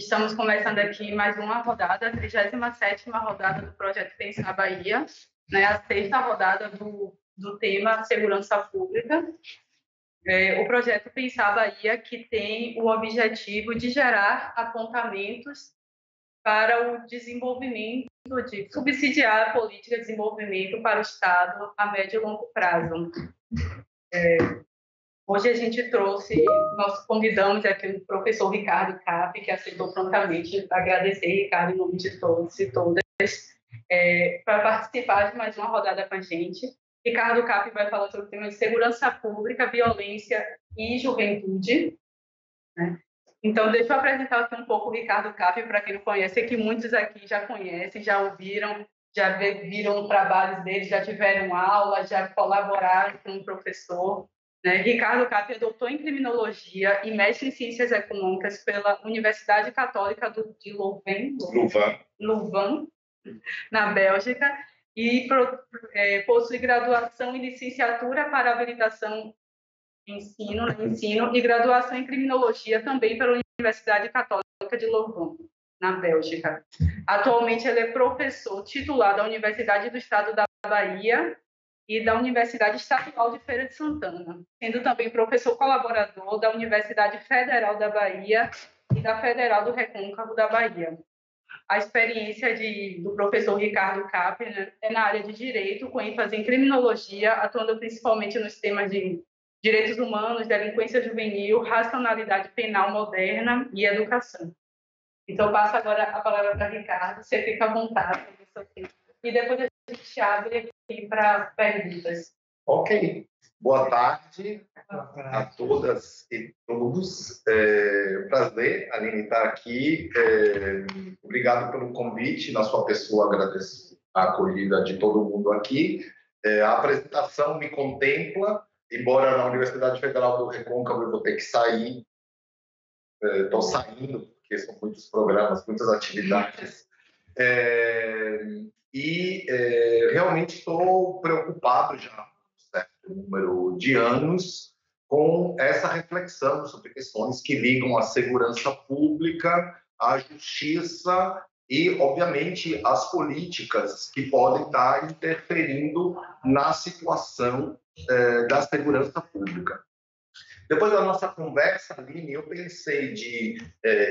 Estamos começando aqui mais uma rodada, a 37ª rodada do Projeto Pensar Bahia, né, a 6ª rodada do tema Segurança Pública. O Projeto Pensar Bahia, que tem o objetivo de gerar apontamentos para o desenvolvimento, de subsidiar a política de desenvolvimento para o Estado a médio e longo prazo. Hoje a gente nós convidamos aqui o professor Ricardo Cap, que aceitou prontamente, agradecer, Ricardo, em nome de todos e todas, para participar de mais uma rodada com a gente. Ricardo Cap vai falar sobre o tema de segurança pública, violência e juventude, né? Então, deixa eu apresentar aqui um pouco o Ricardo Cap, para quem não conhece, que muitos aqui já conhecem, já ouviram, já viram trabalhos dele, já tiveram aula, já colaboraram com o professor. Ricardo Cap é doutor em criminologia e mestre em ciências econômicas pela Universidade Católica de Louvain, na Bélgica, e possui graduação em licenciatura para habilitação em ensino e graduação em criminologia também pela Universidade Católica de Louvain, na Bélgica. Atualmente ele é professor titular da Universidade do Estado da Bahia e da Universidade Estadual de Feira de Santana, sendo também professor colaborador da Universidade Federal da Bahia e da Federal do Recôncavo da Bahia. A experiência do professor Ricardo Cap, né, é na área de direito, com ênfase em criminologia, atuando principalmente nos temas de direitos humanos, delinquência juvenil, racionalidade penal moderna e educação. Então, eu passo agora a palavra para Ricardo, você fica à vontade. E depois a gente abre aqui para perguntas. Ok. Boa tarde a todas e todos. Prazer, Aline, estar aqui. Obrigado pelo convite. Na sua pessoa, agradeço a acolhida de todo mundo aqui. A apresentação me contempla, embora na Universidade Federal do Recôncavo eu vou ter que sair. Estou saindo, porque são muitos programas, muitas atividades. Realmente estou preocupado já há um certo número de anos com essa reflexão sobre questões que ligam à segurança pública, à justiça e, obviamente, às políticas que podem estar interferindo na situação da segurança pública. Depois da nossa conversa, Aline, eu pensei de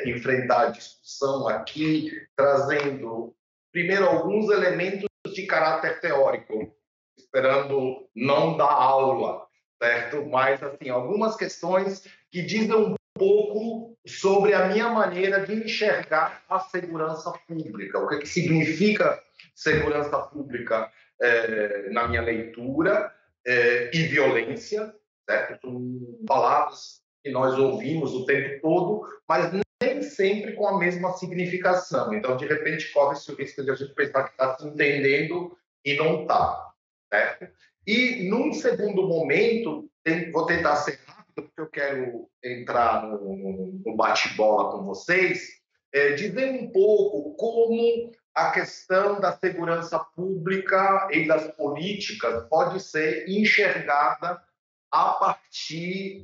enfrentar a discussão aqui, trazendo, primeiro, alguns elementos de caráter teórico, esperando não dar aula, certo? Mas, assim, algumas questões que dizem um pouco sobre a minha maneira de enxergar a segurança pública. O que significa segurança pública na minha leitura e violência, certo? São palavras que nós ouvimos o tempo todo, mas nem sempre com a mesma significação. Então, de repente, corre-se o risco de a gente pensar que está se entendendo e não está, certo? E, num segundo momento, vou tentar ser rápido, porque eu quero entrar no bate-bola com vocês, dizer um pouco como a questão da segurança pública e das políticas pode ser enxergada a partir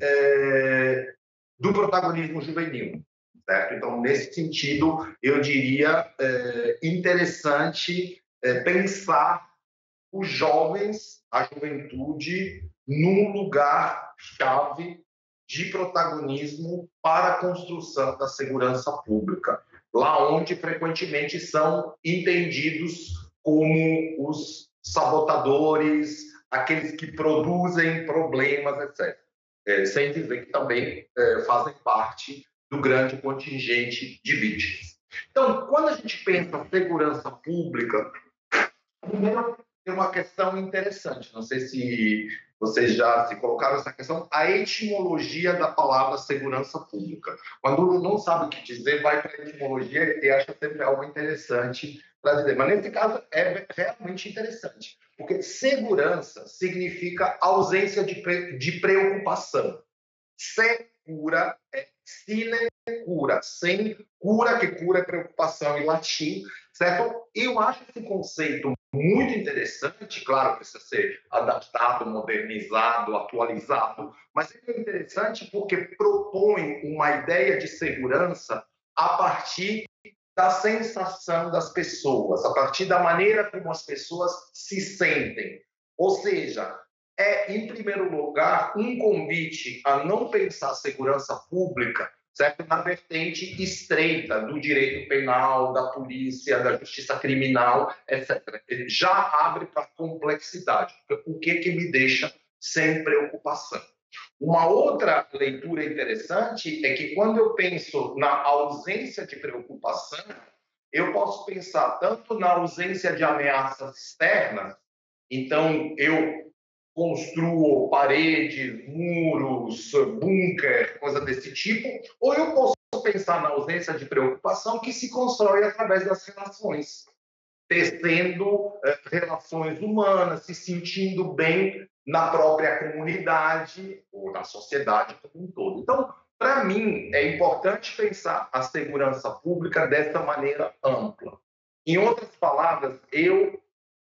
do protagonismo juvenil, certo? Então, nesse sentido, eu diria interessante pensar os jovens, a juventude, num lugar-chave de protagonismo para a construção da segurança pública, lá onde frequentemente são entendidos como os sabotadores, aqueles que produzem problemas, etc. Sem dizer que também fazem parte do grande contingente de vítimas. Então, quando a gente pensa em segurança pública, primeiro tem uma questão interessante, não sei se vocês já se colocaram essa questão, a etimologia da palavra segurança pública. Quando um não sabe o que dizer, vai para a etimologia e acha sempre algo interessante para dizer. Mas nesse caso é realmente interessante, porque segurança significa ausência de preocupação. Secura é sine cura, sem cura, que cura é preocupação em latim, certo? Eu acho esse conceito muito interessante, claro, precisa ser adaptado, modernizado, atualizado, mas é interessante porque propõe uma ideia de segurança a partir da sensação das pessoas, a partir da maneira como as pessoas se sentem. Ou seja, em primeiro lugar, um convite a não pensar segurança pública, certo? Na vertente estreita do direito penal, da polícia, da justiça criminal, etc. Ele já abre para a complexidade. O que me deixa sem preocupação? Uma outra leitura interessante é que quando eu penso na ausência de preocupação, eu posso pensar tanto na ausência de ameaças externas, então eu construo paredes, muros, bunker, coisa desse tipo, ou eu posso pensar na ausência de preocupação que se constrói através das relações, tecendo relações humanas, se sentindo bem na própria comunidade ou na sociedade como um todo. Então, para mim, é importante pensar a segurança pública dessa maneira ampla. Em outras palavras, eu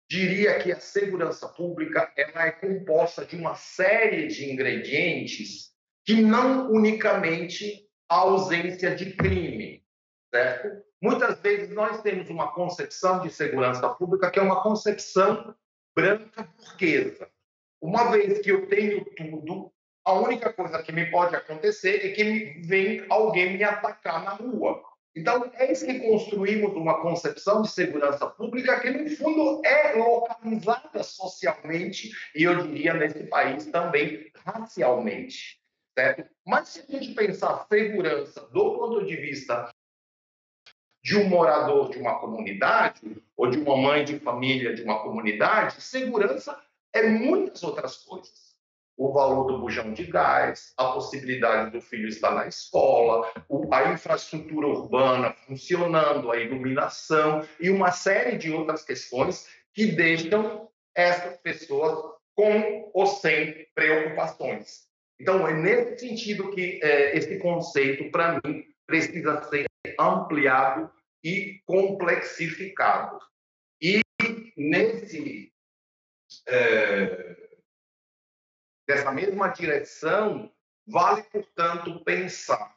diria que a segurança pública ela é composta de uma série de ingredientes que não unicamente a ausência de crime, certo? Muitas vezes nós temos uma concepção de segurança pública que é uma concepção branca burguesa. Uma vez que eu tenho tudo, a única coisa que me pode acontecer é que vem alguém me atacar na rua. Então, eis que construímos uma concepção de segurança pública que, no fundo, é localizada socialmente e, eu diria, nesse país também racialmente, certo? Mas se a gente pensar segurança do ponto de vista de um morador de uma comunidade ou de uma mãe de família de uma comunidade, segurança é muitas outras coisas. O valor do bujão de gás, a possibilidade do filho estar na escola, a infraestrutura urbana funcionando, a iluminação e uma série de outras questões que deixam essas pessoas com ou sem preocupações. Então, é nesse sentido que esse conceito, para mim, precisa ser ampliado e complexificado. E dessa mesma direção, vale, portanto, pensar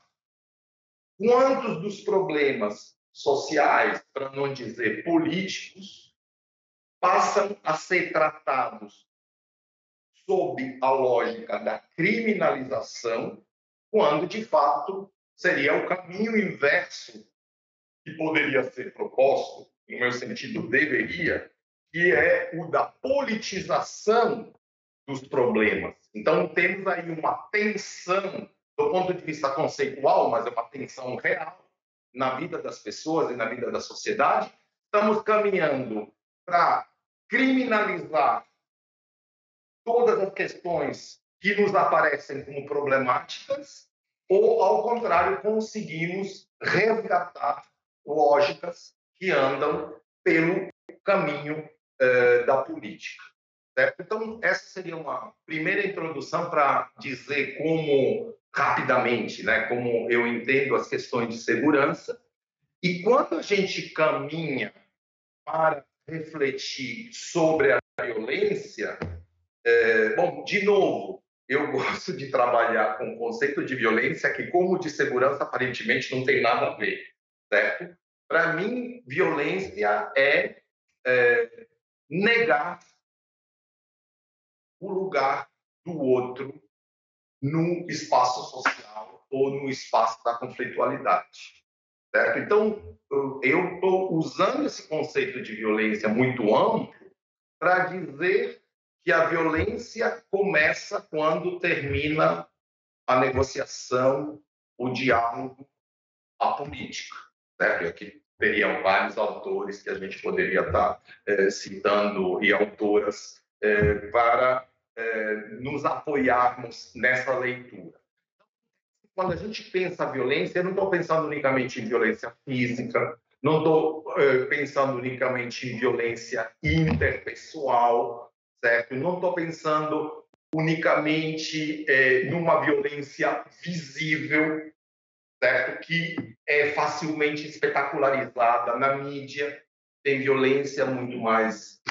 quantos dos problemas sociais, para não dizer políticos, passam a ser tratados sob a lógica da criminalização, quando, de fato, seria o caminho inverso que poderia ser proposto, no meu sentido, deveria, que é o da politização dos problemas. Então, temos aí uma tensão, do ponto de vista conceitual, mas é uma tensão real na vida das pessoas e na vida da sociedade. Estamos caminhando para criminalizar todas as questões que nos aparecem como problemáticas, ou, ao contrário, conseguimos resgatar lógicas que andam pelo caminho da política. Certo? Então, essa seria uma primeira introdução para dizer como, rapidamente, né, como eu entendo as questões de segurança. E quando a gente caminha para refletir sobre a violência, bom, de novo, eu gosto de trabalhar com o conceito de violência que, como de segurança, aparentemente não tem nada a ver, certo? Para mim, violência é negar o lugar do outro no espaço social ou no espaço da conflitualidade, certo? Então, eu estou usando esse conceito de violência muito amplo para dizer que a violência começa quando termina a negociação, o diálogo, a política, certo? E aqui teriam vários autores que a gente poderia estar citando e autoras para nos apoiarmos nessa leitura. Quando a gente pensa a violência, eu não estou pensando unicamente em violência física, não estou pensando unicamente em violência interpessoal, certo? Não estou pensando unicamente numa violência visível, certo? Que é facilmente espetacularizada na mídia. Tem violência muito mais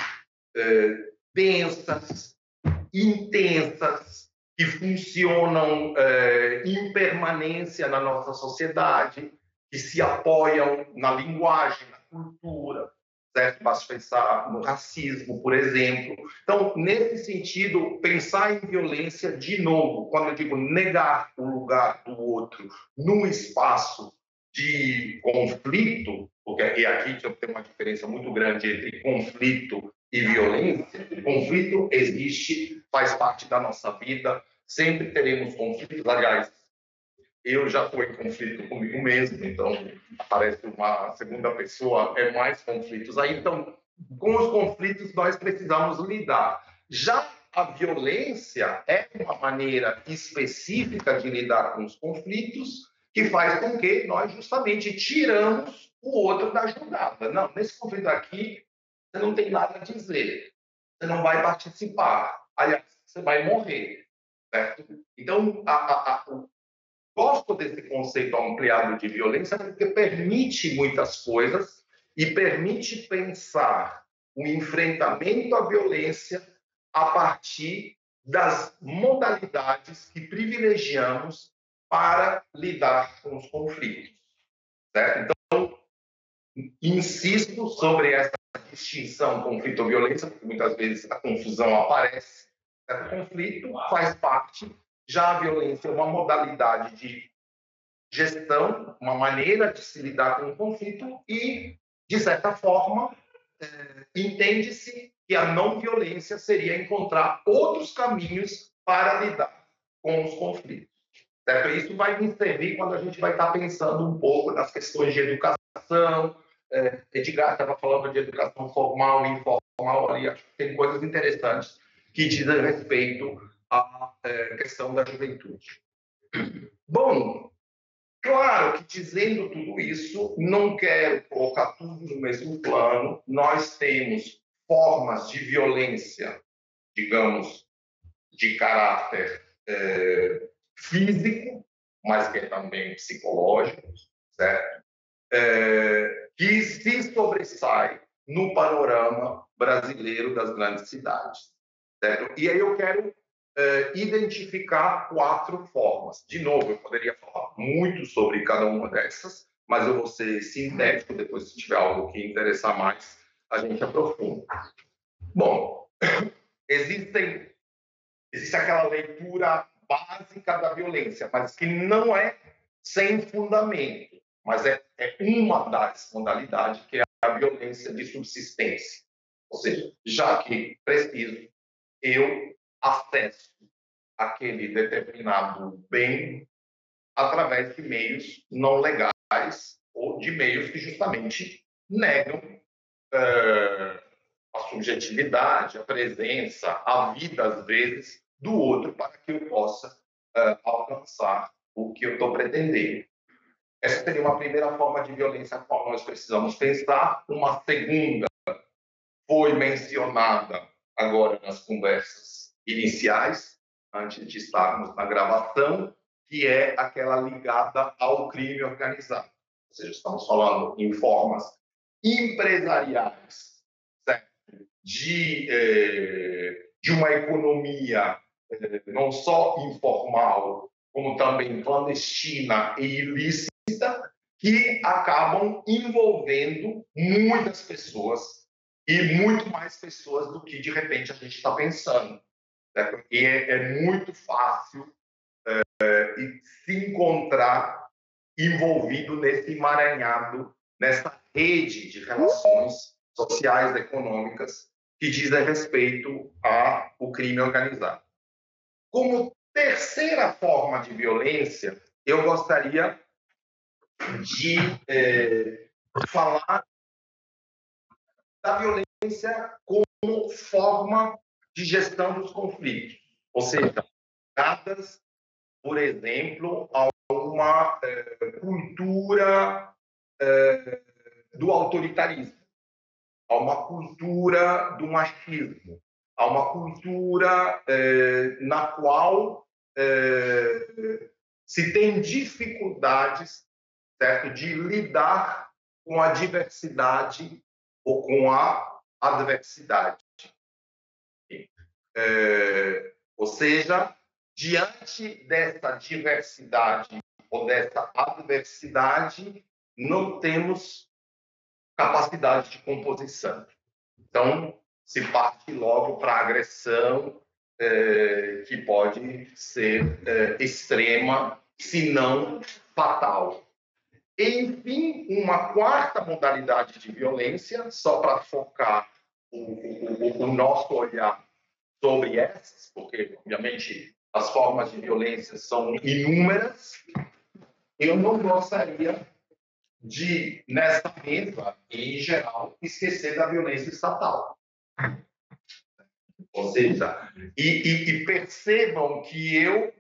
densas, intensas, que funcionam em permanência na nossa sociedade, que se apoiam na linguagem, na cultura, certo? Basta pensar no racismo, por exemplo. Então, nesse sentido, pensar em violência, de novo, quando eu digo negar o lugar do outro num espaço de conflito, porque e aqui tem uma diferença muito grande entre conflito e violência. O conflito existe, faz parte da nossa vida, sempre teremos conflitos. Aliás, eu já fui em conflito comigo mesmo, então aparece uma segunda pessoa, é mais conflitos. Aí, então, com os conflitos nós precisamos lidar. Já a violência é uma maneira específica de lidar com os conflitos que faz com que nós justamente tiramos o outro da jogada. Não, nesse conflito aqui, você não tem nada a dizer, você não vai participar, aliás, você vai morrer, certo? Então, gosto desse conceito ampliado de violência porque permite muitas coisas e permite pensar o enfrentamento à violência a partir das modalidades que privilegiamos para lidar com os conflitos, certo? Então, insisto sobre essa distinção conflito-violência, porque muitas vezes a confusão aparece. O conflito faz parte, já a violência é uma modalidade de gestão, uma maneira de se lidar com o conflito e, de certa forma, entende-se que a não violência seria encontrar outros caminhos para lidar com os conflitos. Certo? Isso vai me servir quando a gente vai estar pensando um pouco nas questões de educação. Edgar estava falando de educação formal e informal ali, acho que tem coisas interessantes que dizem respeito à questão da juventude. Bom, claro que dizendo tudo isso, não quero colocar tudo no mesmo plano. Nós temos formas de violência, digamos, de caráter físico, mas que é também psicológico, certo? Que se sobressai no panorama brasileiro das grandes cidades, certo? E aí eu quero identificar 4 formas. De novo, eu poderia falar muito sobre cada uma dessas, mas eu vou ser sintético, depois se tiver algo que interessar mais, a gente aprofunda. Bom, existe aquela leitura básica da violência, mas que não é sem fundamento, mas é uma das modalidades, que é a violência de subsistência. Ou seja, já que preciso, eu acesso aquele determinado bem através de meios não legais ou de meios que justamente negam a subjetividade, a presença, a vida, às vezes, do outro para que eu possa alcançar o que eu estou pretendendo. Essa seria uma primeira forma de violência a qual nós precisamos pensar. Uma segunda foi mencionada agora nas conversas iniciais, antes de estarmos na gravação, que é aquela ligada ao crime organizado. Ou seja, estamos falando em formas empresariais, certo? De uma economia não só informal, como também clandestina e ilícita, que acabam envolvendo muitas pessoas e muito mais pessoas do que, de repente, a gente está pensando. Certo? E é muito fácil se encontrar envolvido nesse emaranhado, nessa rede de relações sociais, econômicas, que dizem respeito ao crime organizado. Como terceira forma de violência, eu gostaria de falar da violência como forma de gestão dos conflitos, ou seja, dadas, por exemplo, a uma cultura do autoritarismo, a uma cultura do machismo, a uma cultura na qual se tem dificuldades, certo, de lidar com a diversidade ou com a adversidade. Ou seja, diante dessa diversidade ou dessa adversidade, não temos capacidade de composição. Então, se parte logo para a agressão, que pode ser extrema, se não fatal. Enfim, uma quarta modalidade de violência, só para focar o nosso olhar sobre essas, porque, obviamente, as formas de violência são inúmeras. Eu não gostaria de, nessa mesa, em geral, esquecer da violência estatal. Ou seja, e percebam que eu,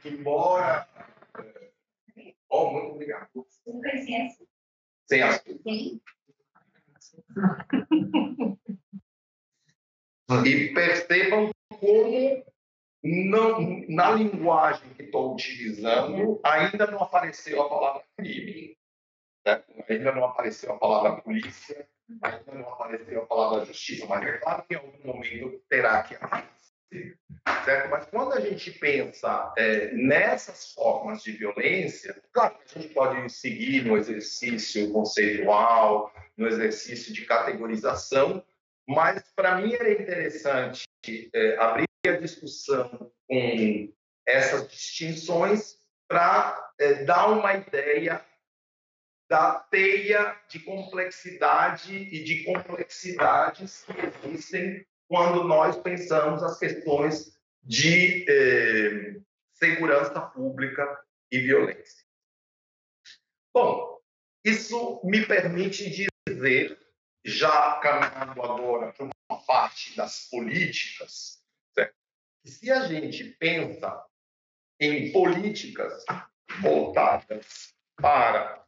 embora... muito obrigado. Sem as... Sim. E percebam como, não, na linguagem que estou utilizando, ainda não apareceu a palavra crime. Né? Ainda não apareceu a palavra polícia, ainda não apareceu a palavra justiça, mas é claro que em algum momento terá que aparecer. Certo? Mas quando a gente pensa nessas formas de violência, claro que a gente pode seguir no exercício conceitual, no exercício de categorização, mas para mim era interessante abrir a discussão com essas distinções para dar uma ideia da teia de complexidade e de complexidades que existem quando nós pensamos as questões de segurança pública e violência. Bom, isso me permite dizer, já caminhando agora para uma parte das políticas, certo? Que se a gente pensa em políticas voltadas para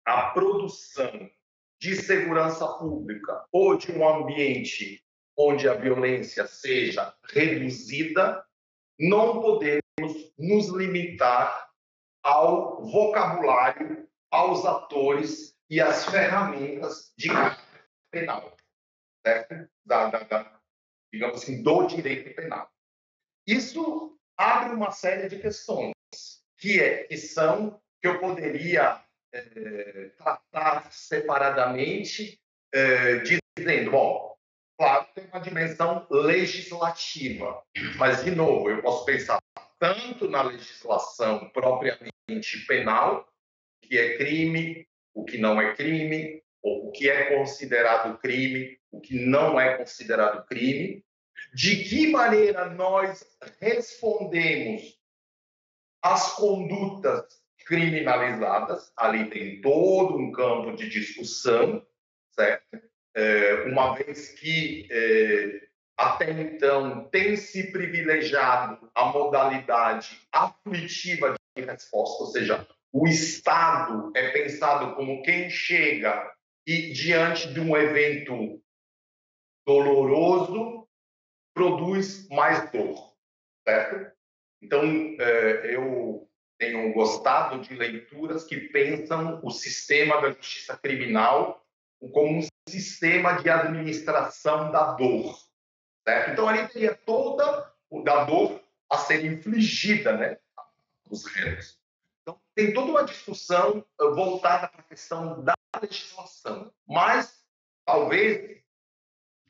a produção de segurança pública ou de um ambiente onde a violência seja reduzida, não podemos nos limitar ao vocabulário, aos atores e às ferramentas de caráter penal, certo? Digamos assim, do direito penal. Isso abre uma série de questões que eu poderia tratar separadamente, dizendo, bom, claro, tem uma dimensão legislativa, mas, de novo, eu posso pensar tanto na legislação propriamente penal, o que é crime, o que não é crime, ou o que é considerado crime, o que não é considerado crime, de que maneira nós respondemos às condutas criminalizadas, ali tem todo um campo de discussão, certo? Uma vez que até então tem se privilegiado a modalidade aflitiva de resposta, ou seja, o Estado é pensado como quem chega e, diante de um evento doloroso, produz mais dor, certo? Então, eu tenho gostado de leituras que pensam o sistema da justiça criminal como um sistema de administração da dor, certo? Então, ali teria toda a dor a ser infligida, né, os réus. Então, tem toda uma discussão voltada para a questão da legislação, mas talvez,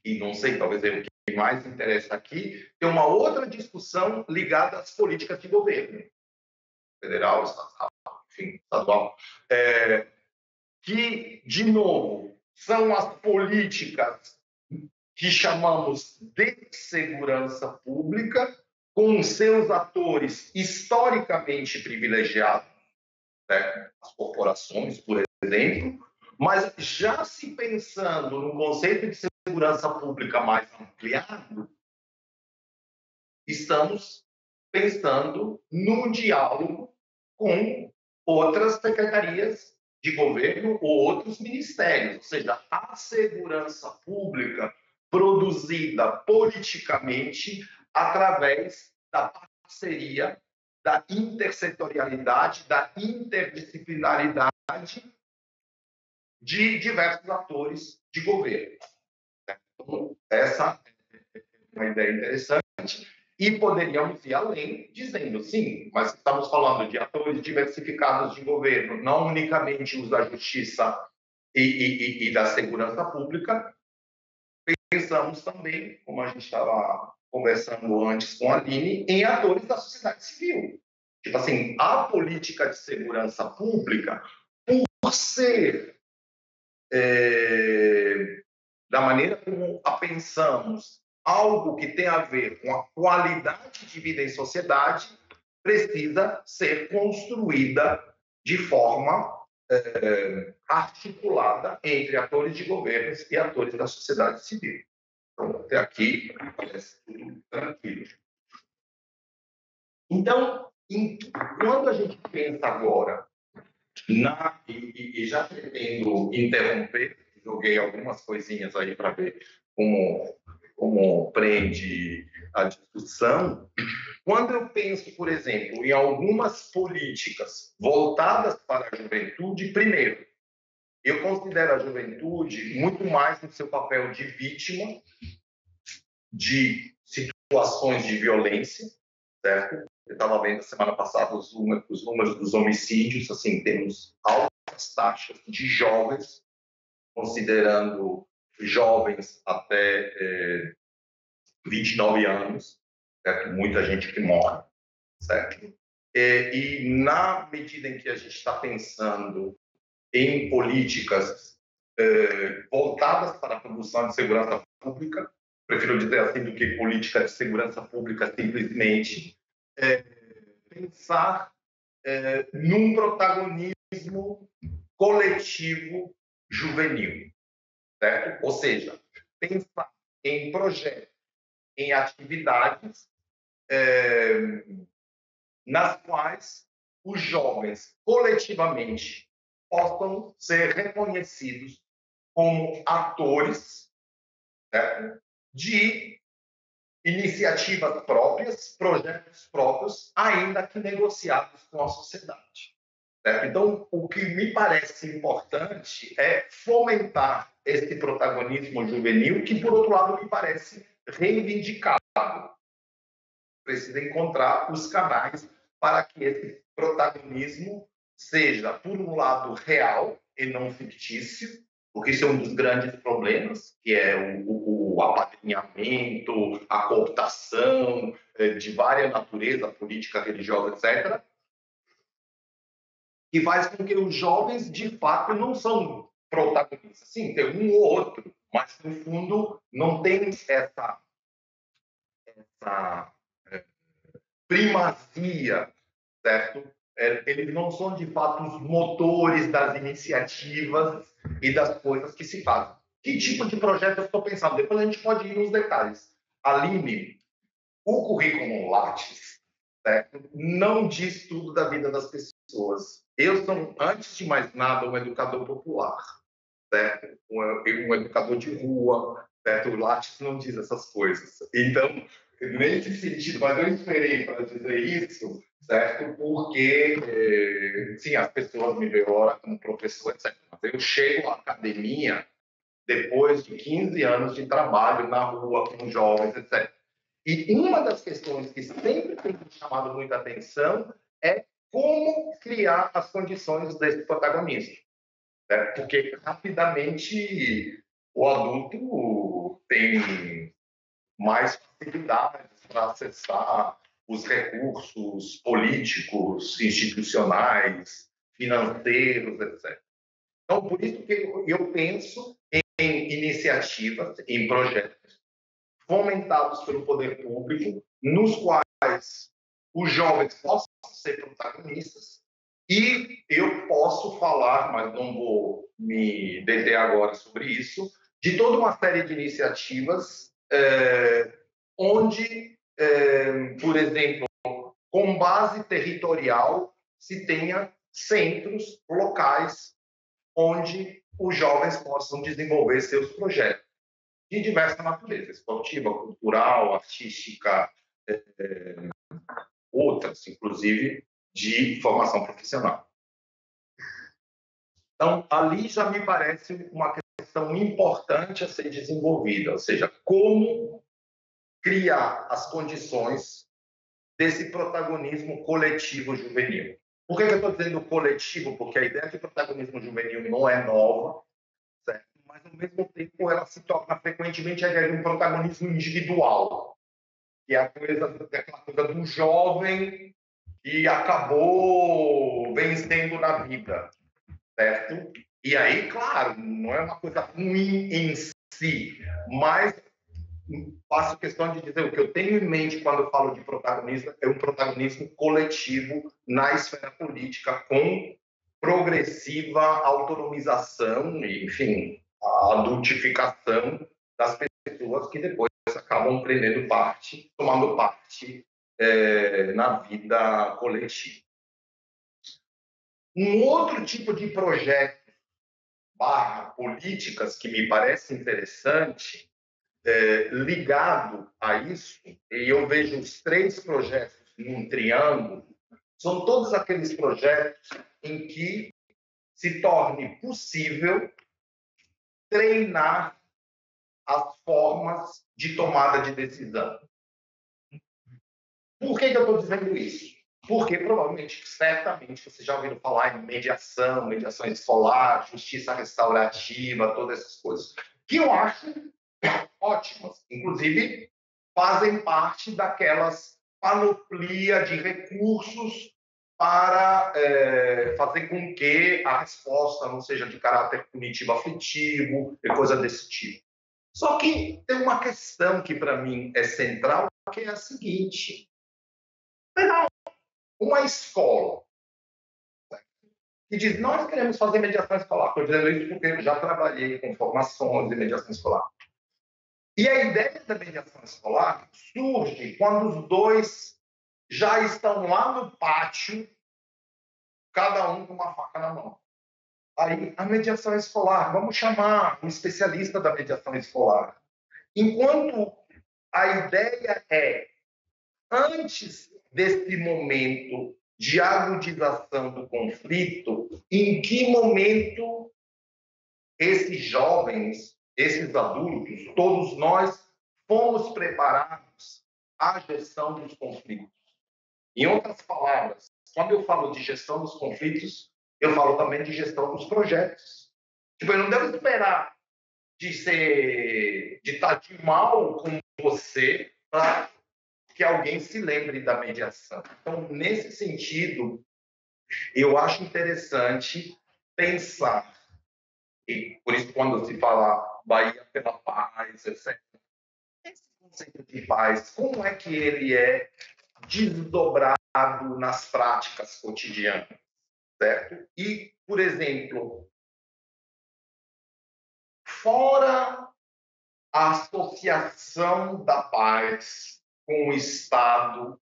e não sei, talvez é o que mais interessa aqui, tem uma outra discussão ligada às políticas de governo, federal, estadual, que, de novo, são as políticas que chamamos de segurança pública, com seus atores historicamente privilegiados, né? As corporações, por exemplo, mas já se pensando no conceito de segurança pública mais ampliado, estamos pensando no diálogo com outras secretarias de governo ou outros ministérios, ou seja, a segurança pública produzida politicamente através da parceria, da intersetorialidade, da interdisciplinaridade de diversos atores de governo. Então, essa é uma ideia interessante. E poderíamos ir além, dizendo, sim, mas estamos falando de atores diversificados de governo, não unicamente os da justiça e da segurança pública. Pensamos também, como a gente estava conversando antes com a Aline, em atores da sociedade civil. Tipo assim, a política de segurança pública, por ser da maneira como a pensamos, algo que tem a ver com a qualidade de vida em sociedade, precisa ser construída de forma articulada entre atores de governos e atores da sociedade civil. Então, até aqui, parece tudo tranquilo. Então, quando a gente pensa agora, e já pretendo interromper, joguei algumas coisinhas aí para ver como prende a discussão. Quando eu penso, por exemplo, em algumas políticas voltadas para a juventude, primeiro, eu considero a juventude muito mais no seu papel de vítima de situações de violência, certo? Eu estava vendo semana passada os números dos homicídios, assim, temos altas taxas de jovens, considerando jovens até 29 anos, certo? Muita gente que morre, certo? E na medida em que a gente está pensando em políticas voltadas para a produção de segurança pública, prefiro dizer assim do que política de segurança pública simplesmente, pensar num protagonismo coletivo juvenil, certo? Ou seja, pensar em projetos, em atividades nas quais os jovens coletivamente possam ser reconhecidos como atores, certo? De iniciativas próprias, projetos próprios, ainda que negociados com a sociedade. Certo? Então, o que me parece importante é fomentar esse protagonismo juvenil, que, por outro lado, me parece reivindicado. Precisa encontrar os canais para que esse protagonismo seja, por um lado, real e não fictício, porque isso é um dos grandes problemas, que é o apadrinhamento, a cooptação de várias naturezas, política, religiosa, etc., que faz com que os jovens, de fato, não são protagonistas. Sim, tem um ou outro, mas, no fundo, não tem essa primazia, certo? Eles não são, de fato, os motores das iniciativas e das coisas que se fazem. Que tipo de projeto eu estou pensando? Depois a gente pode ir nos detalhes. Aline, o currículo Lattes, certo? Não diz tudo da vida das pessoas. Eu sou, antes de mais nada, um educador popular, certo? Um educador de rua, certo? O Lattes não diz essas coisas. Então, nesse sentido, mas eu esperei para dizer isso, certo? Porque, sim, as pessoas me veem agora como professor, etc. Mas eu chego à academia depois de 15 anos de trabalho na rua com jovens, etc. E uma das questões que sempre tem chamado muita atenção é como criar as condições desse protagonismo. Né? Porque, rapidamente, o adulto tem mais facilidades para acessar os recursos políticos, institucionais, financeiros, etc. Então, por isso que eu penso em iniciativas, em projetos fomentados pelo poder público, nos quais os jovens possam ser protagonistas, e eu posso falar, mas não vou me deter agora sobre isso, de toda uma série de iniciativas onde, por exemplo, com base territorial, se tenha centros locais onde os jovens possam desenvolver seus projetos de diversa natureza, esportiva, cultural, artística, outras, inclusive, de formação profissional. Então, ali já me parece uma questão importante a ser desenvolvida, ou seja, como criar as condições desse protagonismo coletivo juvenil. Por que eu estou dizendo coletivo? Porque a ideia de protagonismo juvenil não é nova, certo? Mas, ao mesmo tempo, ela se torna frequentemente a ideia de um protagonismo individual, que é aquela coisa do jovem que acabou vencendo na vida, certo? E aí, claro, não é uma coisa ruim em si, mas faço questão de dizer o que eu tenho em mente quando eu falo de protagonismo é um protagonismo coletivo na esfera política com progressiva autonomização e, enfim, a adultificação das pessoas que depois acabam tomando parte na vida coletiva. Um outro tipo de projeto políticas que me parece interessante ligado a isso, e eu vejo os 3 projetos num triângulo, são todos aqueles projetos em que se torne possível treinar as formas de tomada de decisão. Por que eu estou dizendo isso? Porque provavelmente, certamente, você já ouviu falar em mediação escolar, justiça restaurativa, todas essas coisas, que eu acho ótimas. Inclusive, fazem parte daquelas panoplia de recursos para fazer com que a resposta não seja de caráter punitivo afetivo e coisa desse tipo. Só que tem uma questão que, para mim, é central, que é a seguinte. Uma escola que diz, nós queremos fazer mediação escolar. Estou dizendo isso porque eu já trabalhei com formações de mediação escolar. E a ideia da mediação escolar surge quando os dois já estão lá no pátio, cada um com uma faca na mão. Aí, a mediação escolar, vamos chamar um especialista da mediação escolar. Enquanto a ideia é, antes desse momento de agudização do conflito, em que momento esses jovens, esses adultos, todos nós fomos preparados à gestão dos conflitos. Em outras palavras, quando eu falo de gestão dos conflitos, eu falo também de gestão dos projetos. Tipo, eu não devo esperar de estar de mal com você para que alguém se lembre da mediação. Então, nesse sentido, eu acho interessante pensar, e por isso quando se fala Bahia pela Paz, etc., esse conceito de paz, como é que ele é desdobrado nas práticas cotidianas, certo? E, por exemplo, fora a associação da paz com o estado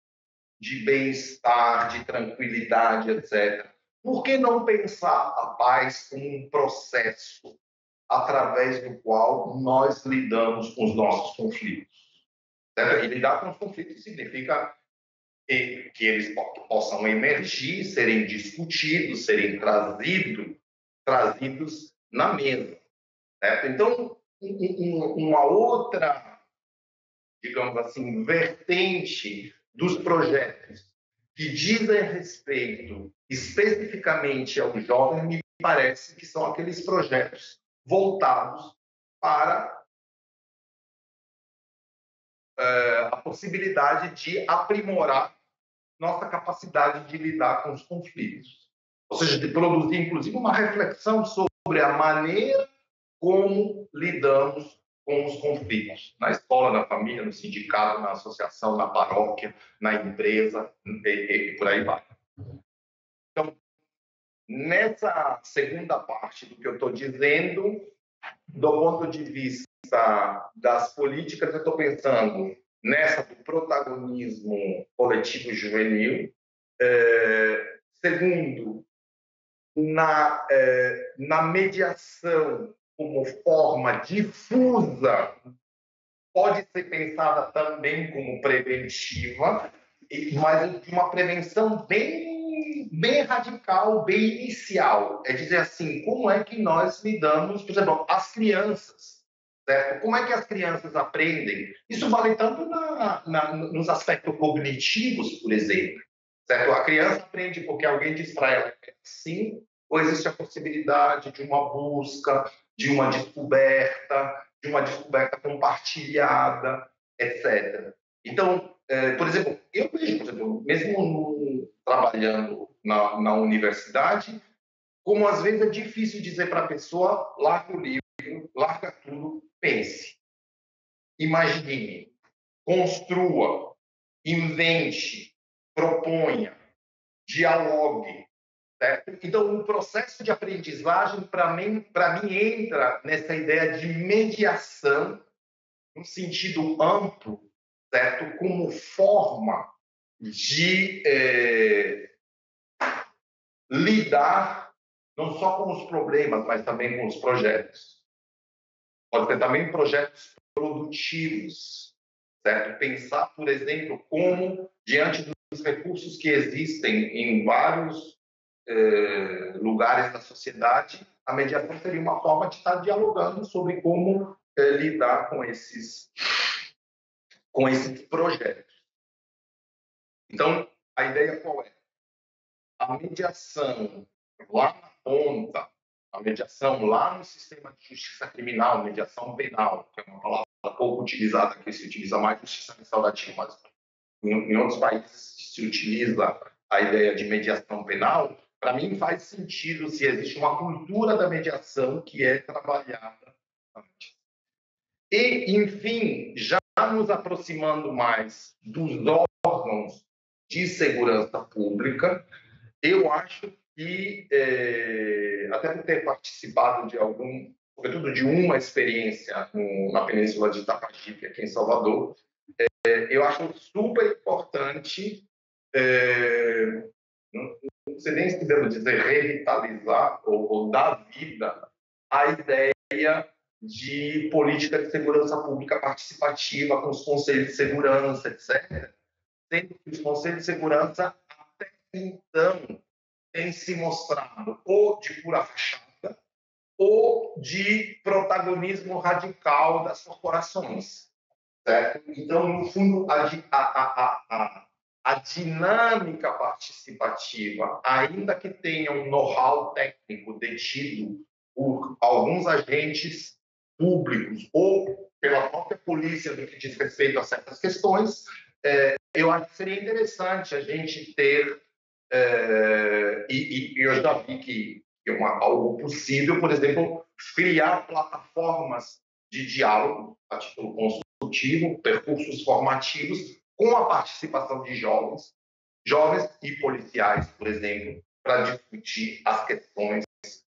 de bem-estar, de tranquilidade, etc., por que não pensar a paz como um processo através do qual nós lidamos com os nossos conflitos? Certo? E lidar com os conflitos significa que eles possam emergir, serem discutidos, serem trazidos na mesa. Certo? Então, uma outra, digamos assim, vertente dos projetos que dizem respeito especificamente ao jovem, me parece que são aqueles projetos voltados para a possibilidade de aprimorar nossa capacidade de lidar com os conflitos. Ou seja, de produzir, inclusive, uma reflexão sobre a maneira como lidamos com os conflitos. Na escola, na família, no sindicato, na associação, na paróquia, na empresa, e por aí vai. Então, nessa segunda parte do que eu estou dizendo, do ponto de vista das políticas, eu estou pensando nessa do protagonismo coletivo juvenil. Segundo, na mediação como forma difusa, pode ser pensada também como preventiva, mas de uma prevenção bem radical, bem inicial. É dizer assim, como é que nós lidamos, por exemplo, as crianças. certo? Como é que as crianças aprendem? Isso vale tanto nos aspectos cognitivos, por exemplo, certo? A criança aprende porque alguém diz para ela que é assim, ou existe a possibilidade de uma busca, de uma descoberta compartilhada, etc. Então, por exemplo, eu vejo, por exemplo, mesmo trabalhando na universidade, como às vezes é difícil dizer para a pessoa, larga o livro, larga tudo, pense, imagine, construa, invente, proponha, dialogue, certo? Então, o processo de aprendizagem, para mim, entra nessa ideia de mediação, no sentido amplo, certo? Como forma de lidar não só com os problemas, mas também com os projetos. Pode ter também projetos produtivos, certo? Pensar, por exemplo, como, diante dos recursos que existem em vários lugares da sociedade, a mediação seria uma forma de estar dialogando sobre como lidar com esses projetos. Então, a ideia qual é? A mediação lá na ponta, a mediação lá no sistema de justiça criminal, mediação penal, que é uma palavra pouco utilizada, que se utiliza mais justiça restaurativa, mas em outros países se utiliza a ideia de mediação penal. Para mim faz sentido se existe uma cultura da mediação que é trabalhada antes. E, enfim, já nos aproximando mais dos órgãos de segurança pública, eu acho que, até por ter participado de sobretudo de uma experiência na Península de Itapajipe, aqui em Salvador, eu acho super importante, não sei nem se devo dizer revitalizar ou dar vida à ideia de política de segurança pública participativa com os conselhos de segurança, etc. Sendo que os conselhos de segurança, até então, têm se mostrado ou de pura fachada ou de protagonismo radical das corporações. Certo? Então, no fundo, a dinâmica participativa, ainda que tenha um know-how técnico detido por alguns agentes públicos ou pela própria polícia no que diz respeito a certas questões, eu acho que seria interessante a gente ter, e eu já vi que é algo possível, por exemplo, criar plataformas de diálogo a título consultivo, percursos formativos com a participação de jovens e policiais, por exemplo, para discutir as questões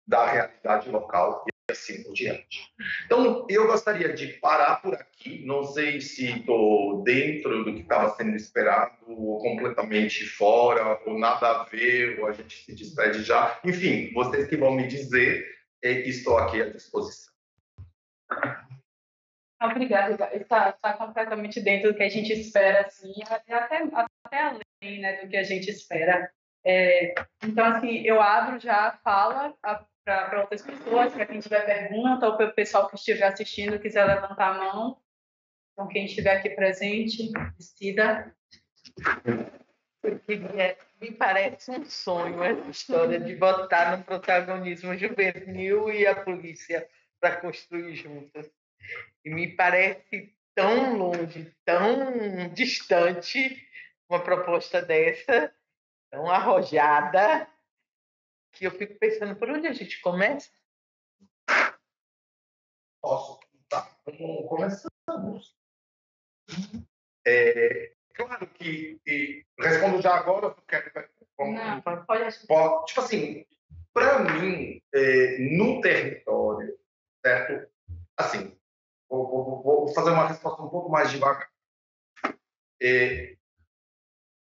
da realidade local e assim por diante. Então, eu gostaria de parar por aqui. Não sei se estou dentro do que estava sendo esperado, ou completamente fora, ou nada a ver, ou a gente se despede já. Enfim, vocês que vão me dizer, estou aqui à disposição. Obrigada, está completamente dentro do que a gente espera, assim, até além, né, do que a gente espera. Então, assim, eu abro já a fala para outras pessoas, para quem tiver pergunta, ou para o pessoal que estiver assistindo, quiser levantar a mão, então quem estiver aqui presente, decida. Porque me parece um sonho essa história de botar no protagonismo juvenil e a polícia para construir juntas. E me parece tão longe, tão distante uma proposta dessa, tão arrojada, que eu fico pensando por onde a gente começa. Posso? Tá, começamos. Claro que respondo já agora, porque não, pode. Tipo assim, para mim, no território, certo? Assim, vou fazer uma resposta um pouco mais devagar.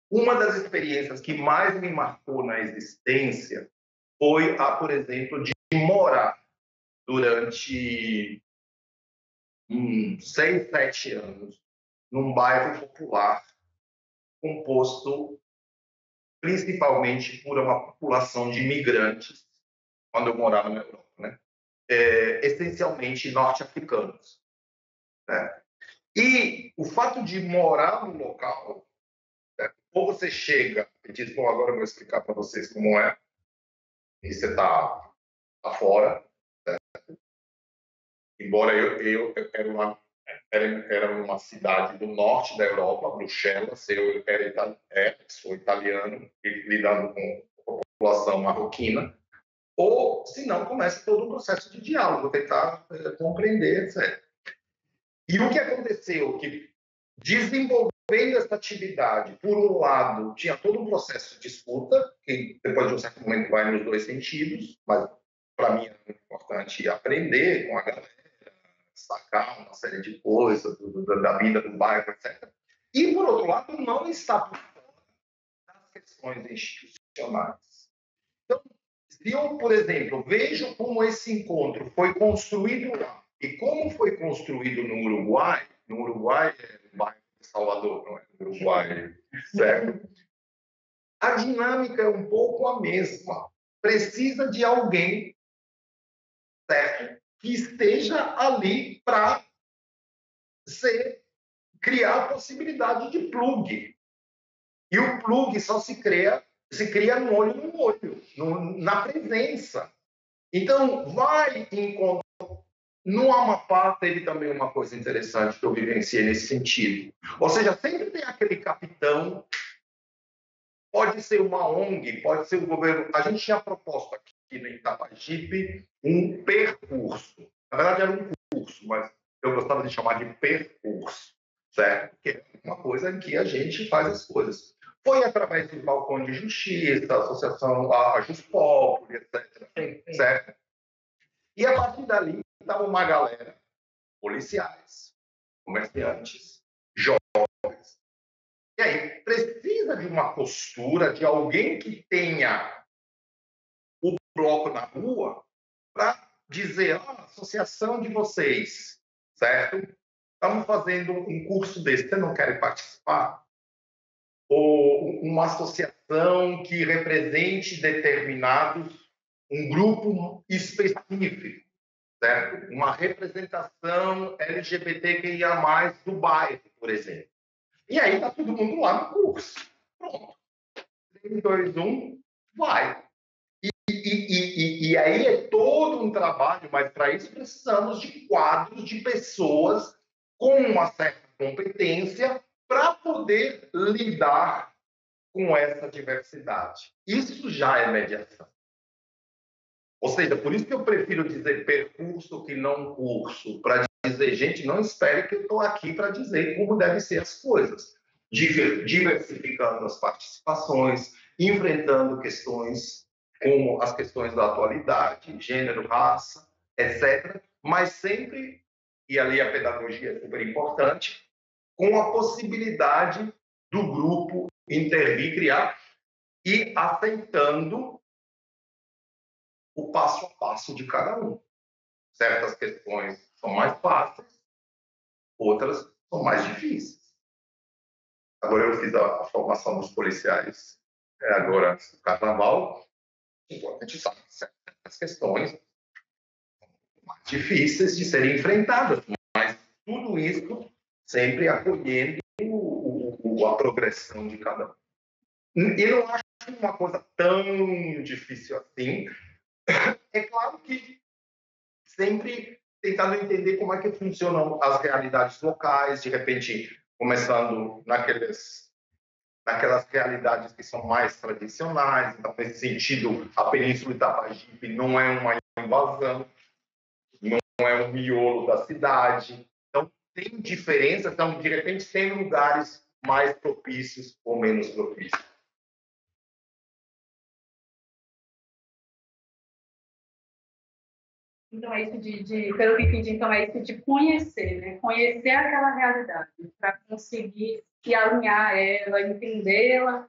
Uma das experiências que mais me marcou na existência foi a, por exemplo, de morar durante 6, 7 anos num bairro popular composto principalmente por uma população de imigrantes, quando eu morava na Europa, né? Essencialmente norte-africanos. né? E o fato de morar no local, né? Ou você chega e diz, bom, agora eu vou explicar para vocês como é, e você está fora, né? Embora eu era uma cidade do norte da Europa, Bruxelas, sou italiano, e lidando com a população marroquina, ou, se não, começa todo um processo de diálogo, tentar compreender, etc. E o que aconteceu? Que, desenvolvendo essa atividade, por um lado, tinha todo um processo de escuta, que depois de um certo momento vai nos dois sentidos, mas para mim é muito importante aprender com a galera, sacar uma série de coisas da vida do bairro, etc. E, por outro lado, não está por fora das questões institucionais. Então, se eu, por exemplo, vejo como esse encontro foi construído lá e como foi construído no Uruguai é o bairro de Salvador, não é no Uruguai, certo? A dinâmica é um pouco a mesma. Precisa de alguém, certo, que esteja ali para criar a possibilidade de plug. E o plug só se cria no olho, na presença. Então, vai encontrar. No Amapá teve também uma coisa interessante que eu vivenciei nesse sentido. Ou seja, sempre tem aquele capitão, pode ser uma ONG, pode ser o governo. A gente tinha proposto aqui no Itapajipe um percurso. Na verdade, era um curso, mas eu gostava de chamar de percurso, certo? Que é uma coisa em que a gente faz as coisas. Foi através do balcão de justiça, a associação, a Juspop, etc. Certo? E a partir dali, estava uma galera, policiais, comerciantes, jovens. E aí, precisa de uma postura de alguém que tenha o bloco na rua para dizer, a associação de vocês, certo? Estamos fazendo um curso desse, você não quer participar? Ou uma associação que represente um grupo específico, certo? Uma representação LGBTQIA+, do bairro, por exemplo. E aí está todo mundo lá no curso. Pronto. 3, 2, 1, vai. E aí é todo um trabalho, mas para isso precisamos de quadros de pessoas com uma certa competência para poder lidar com essa diversidade. Isso já é mediação. Ou seja, por isso que eu prefiro dizer percurso que não curso, para dizer, gente, não espere que eu estou aqui para dizer como devem ser as coisas. Diversificando as participações, enfrentando questões como as questões da atualidade, gênero, raça, etc. Mas sempre, e ali a pedagogia é super importante, com a possibilidade do grupo intervir, criar, e aceitando o passo a passo de cada um. Certas questões são mais fáceis, outras são mais difíceis. Agora eu fiz a formação dos policiais agora antes do carnaval, então a gente sabe que certas questões são mais difíceis de serem enfrentadas, mas tudo isso sempre acolhendo a progressão de cada um. E não acho uma coisa tão difícil assim. É claro que sempre tentando entender como é que funcionam as realidades locais, de repente começando naquelas realidades que são mais tradicionais. Então, nesse sentido, a Península Itapajipe não é uma invasão, não é um miolo da cidade. Então, tem diferença. Então, de repente, tem lugares mais propícios ou menos propícios. Então, é isso pelo que entendi, então é isso de conhecer, né? Conhecer aquela realidade, para conseguir se alinhar a ela, entendê-la.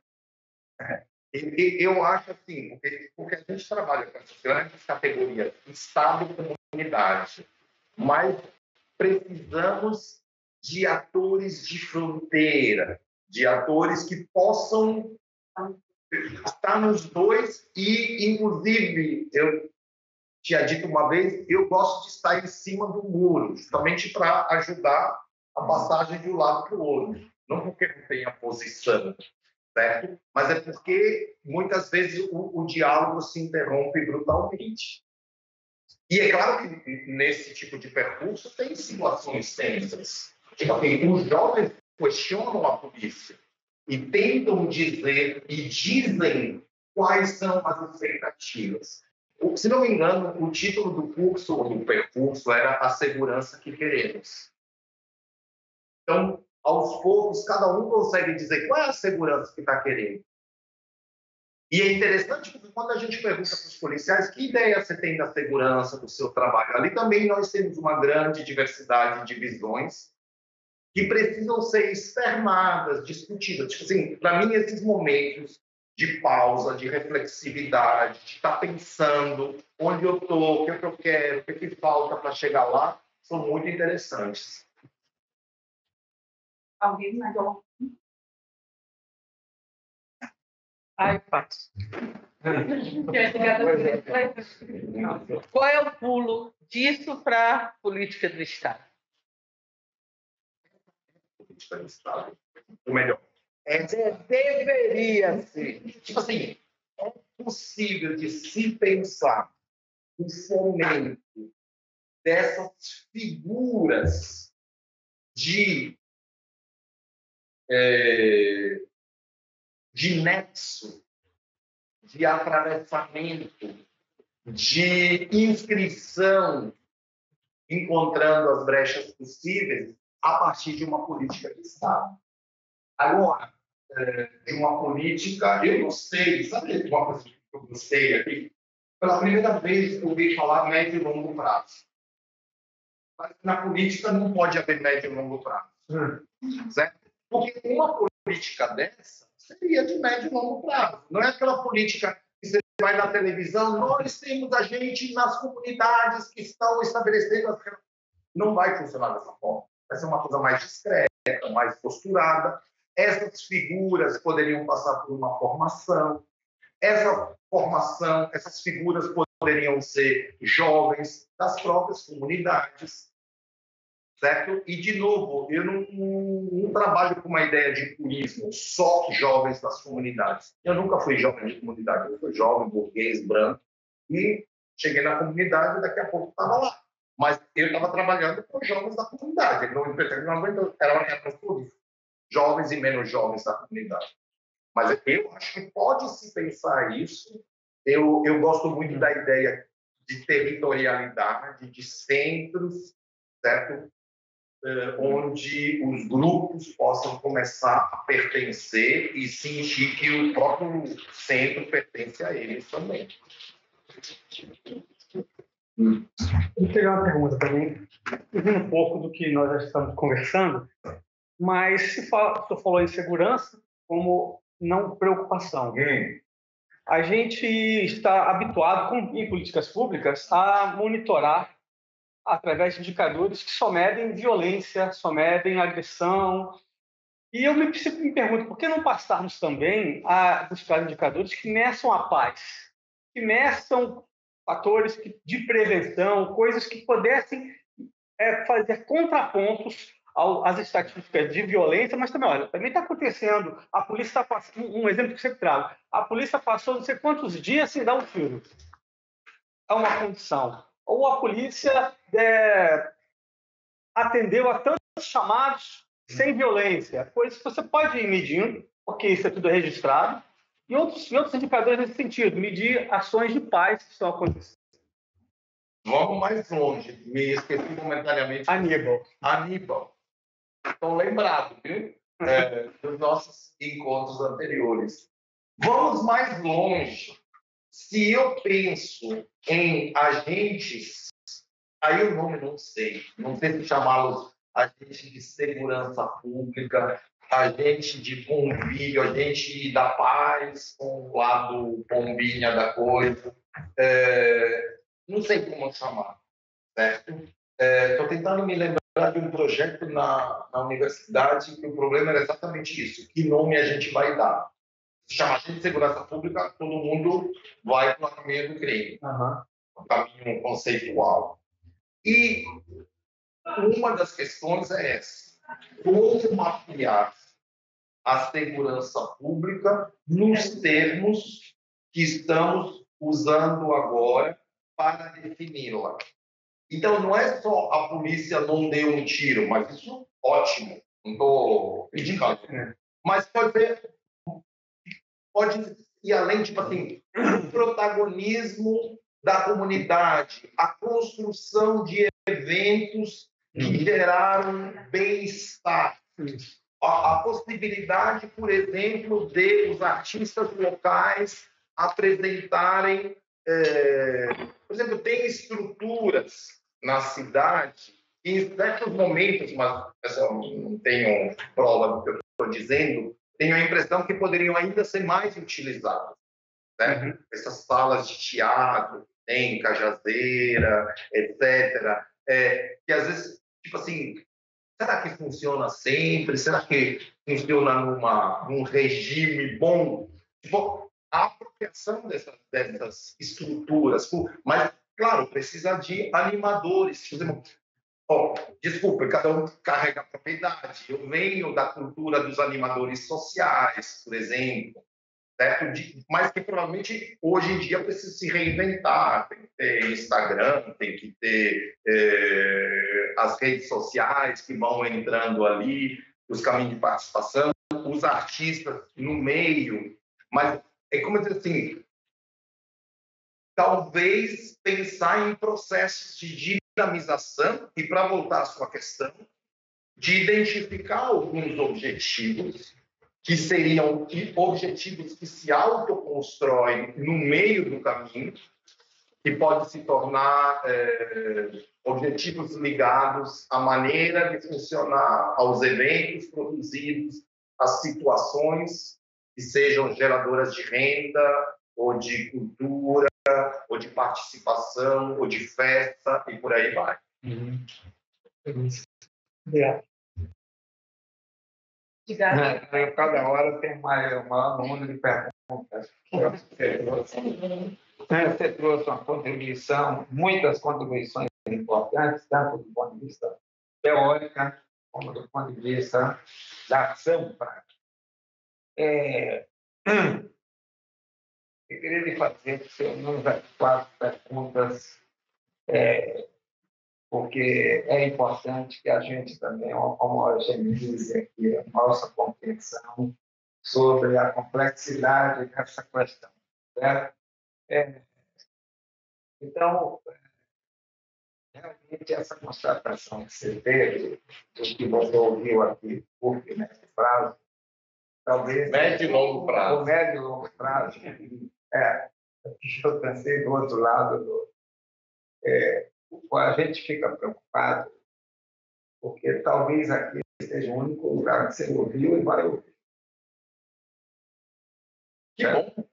Eu acho assim, porque a gente trabalha com essas grandes categorias, Estado e comunidade, mas precisamos de atores de fronteira, de atores que possam estar nos dois e, inclusive, tinha dito uma vez, eu gosto de estar em cima do muro, justamente para ajudar a passagem de um lado para o outro. Não porque não tenha posição, certo? Mas é porque muitas vezes o diálogo se interrompe brutalmente. E é claro que nesse tipo de percurso tem situações tensas. Tipo assim, os jovens questionam a polícia e tentam dizer e dizem quais são as expectativas. Se não me engano, o título do curso ou do percurso era A Segurança que Queremos. Então, aos poucos, cada um consegue dizer qual é a segurança que está querendo. E é interessante porque quando a gente pergunta para os policiais que ideia você tem da segurança do seu trabalho, ali também nós temos uma grande diversidade de visões que precisam ser externadas, discutidas. Tipo assim, para mim, esses momentos de pausa, de reflexividade, de estar pensando onde eu estou, o que eu quero, o que falta para chegar lá, são muito interessantes. Alguém mais algum? Ai, Pato. Qual é o pulo disso para a política do Estado? Política do Estado. Ou melhor, Deveria ser. tipo assim, é possível de se pensar o fomento dessas figuras de nexo, de atravessamento, de inscrição, encontrando as brechas possíveis a partir de uma política de Estado. Agora, de uma política, eu não sei, sabe uma coisa que eu gostei aqui? Pela primeira vez eu ouvi falar médio e longo prazo. Mas na política não pode haver médio e longo prazo. Certo? Porque uma política dessa seria de médio e longo prazo. Não é aquela política que você vai na televisão, nós temos a gente nas comunidades que estão estabelecendo as... Não vai funcionar dessa forma. Vai ser uma coisa mais discreta, mais posturada. Essas figuras poderiam passar por uma formação. Essa formação, essas figuras poderiam ser jovens das próprias comunidades. Certo? E, de novo, eu não trabalho com uma ideia de purismo, só jovens das comunidades. Eu nunca fui jovem de comunidade, eu fui jovem, burguês, branco, e cheguei na comunidade e daqui a pouco estava lá. Mas eu estava trabalhando com jovens da comunidade, não era por isso. Jovens e menos jovens da comunidade. Mas eu acho que pode se pensar isso. Eu gosto muito da ideia de territorialidade, de centros, certo? Onde os grupos possam começar a pertencer e sentir que o próprio centro pertence a eles também. Vou pegar uma pergunta também, um pouco do que nós já estamos conversando, mas o senhor falou em segurança como não preocupação. A gente está habituado, em políticas públicas, a monitorar através de indicadores que só medem violência, só medem agressão. E eu me pergunto, por que não passarmos também a buscar indicadores que meçam a paz, que meçam fatores de prevenção, coisas que pudessem fazer contrapontos às estatísticas de violência, mas também, olha, também está acontecendo, a polícia está passando, um exemplo que você trago, a polícia passou não sei quantos dias sem dar um tiro. É uma condição. Ou a polícia atendeu a tantos chamados sem violência, coisas que você pode ir medindo, porque isso é tudo registrado, e outros indicadores nesse sentido, medir ações de paz que estão acontecendo. Vamos mais longe. Me esqueci momentaneamente. Aníbal. Estão lembrados, viu? Dos nossos encontros anteriores. Vamos mais longe. Se eu penso em agentes, aí o nome não sei se chamá-los agente de segurança pública, agente de convívio, agente da paz, com o lado bombinha da coisa, não sei como chamar, certo? Estou tentando me lembrar de um projeto na universidade que o problema era exatamente isso, que nome a gente vai dar. Se chama agente de segurança pública, todo mundo vai para o caminho do crime. um caminho conceitual. E uma das questões é essa: como mapear a segurança pública nos termos que estamos usando agora para defini-la. Então, não é só a polícia não deu um tiro, mas isso ótimo, não estou criticando. Mas pode ir além, tipo assim, o protagonismo da comunidade, a construção de eventos que geraram bem-estar. A possibilidade, por exemplo, de os artistas locais apresentarem... por exemplo, tem estruturas na cidade que, em certos momentos, mas eu não tenho prova do que eu estou dizendo, tenho a impressão que poderiam ainda ser mais utilizadas. Né? Essas salas de teatro, tem Cajazeira, etc., que às vezes, tipo assim, será que funciona sempre? Será que funciona num regime bom? Tipo, a apropriação dessas estruturas, mas, claro, precisa de animadores. Desculpa, cada um carrega a propriedade. Eu venho da cultura dos animadores sociais, por exemplo, certo? Mas que provavelmente hoje em dia precisa se reinventar. Tem que ter Instagram, tem que ter as redes sociais que vão entrando ali, os caminhos de participação, os artistas no meio. Mas é como dizer assim, talvez pensar em processos de dinamização e, para voltar à sua questão, de identificar alguns objetivos que seriam objetivos que se autoconstroem no meio do caminho, que pode se tornar objetivos ligados à maneira de funcionar, aos eventos produzidos, às situações que sejam geradoras de renda, ou de cultura, ou de participação, ou de festa, e por aí vai. Cada hora tem uma número de perguntas. Você trouxe uma contribuição, muitas contribuições importantes, tanto do ponto de vista teórico, como do ponto de vista da ação prática. Eu queria lhe fazer, pelo menos, 4 perguntas, porque é importante que a gente também homogeneize aqui a nossa compreensão sobre a complexidade dessa questão. Certo? Então, realmente, essa constatação que você teve, do que você ouviu aqui, curto nesse prazo, talvez... Médio e longo prazo. O médio e longo prazo. Eu pensei do outro lado, a gente fica preocupado, porque talvez aqui seja o único lugar que você ouviu e vai ouvir. Que bom.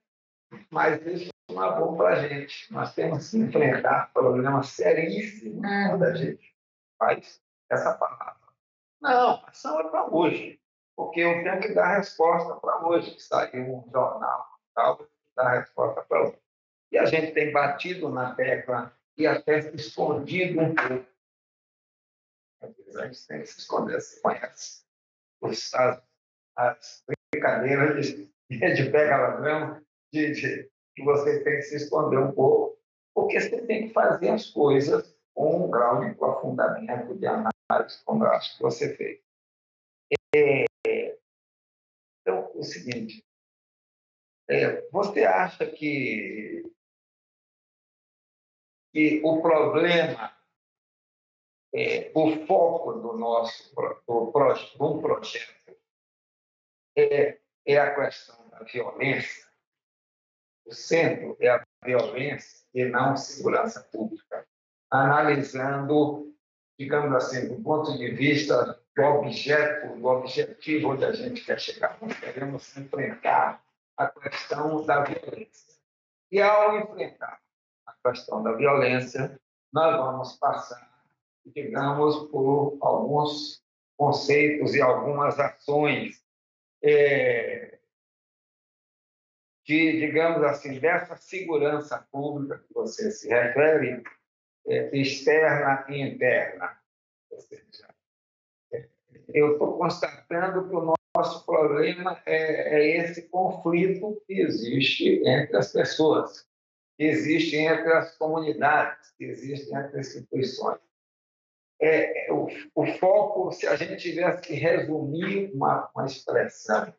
Mas isso não é bom para a gente. Nós temos que enfrentar problemas seríssimos quando a gente faz essa palavra. Não, ação é para hoje, porque eu tenho que dar resposta para hoje, que saiu um jornal, tal, dar resposta para hoje. E a gente tem batido na tecla e até se escondido um pouco. Às vezes a gente tem que se esconder, você conhece as brincadeiras de pega-ladrão, que você tem que se esconder um pouco, porque você tem que fazer as coisas com um grau de aprofundamento, de análise, como eu acho que você fez. Então, o seguinte, você acha que o problema, o foco do projeto é a questão da violência? O centro é a violência e não segurança pública, analisando, digamos assim, do ponto de vista do objetivo onde a gente quer chegar. Nós queremos enfrentar a questão da violência. E, ao enfrentar a questão da violência, nós vamos passar, digamos, por alguns conceitos e algumas ações digamos assim, dessa segurança pública que você se refere, externa e interna. Ou seja, eu estou constatando que o nosso problema é esse conflito que existe entre as pessoas, que existe entre as comunidades, que existe entre as instituições. O foco, se a gente tivesse que resumir uma expressão,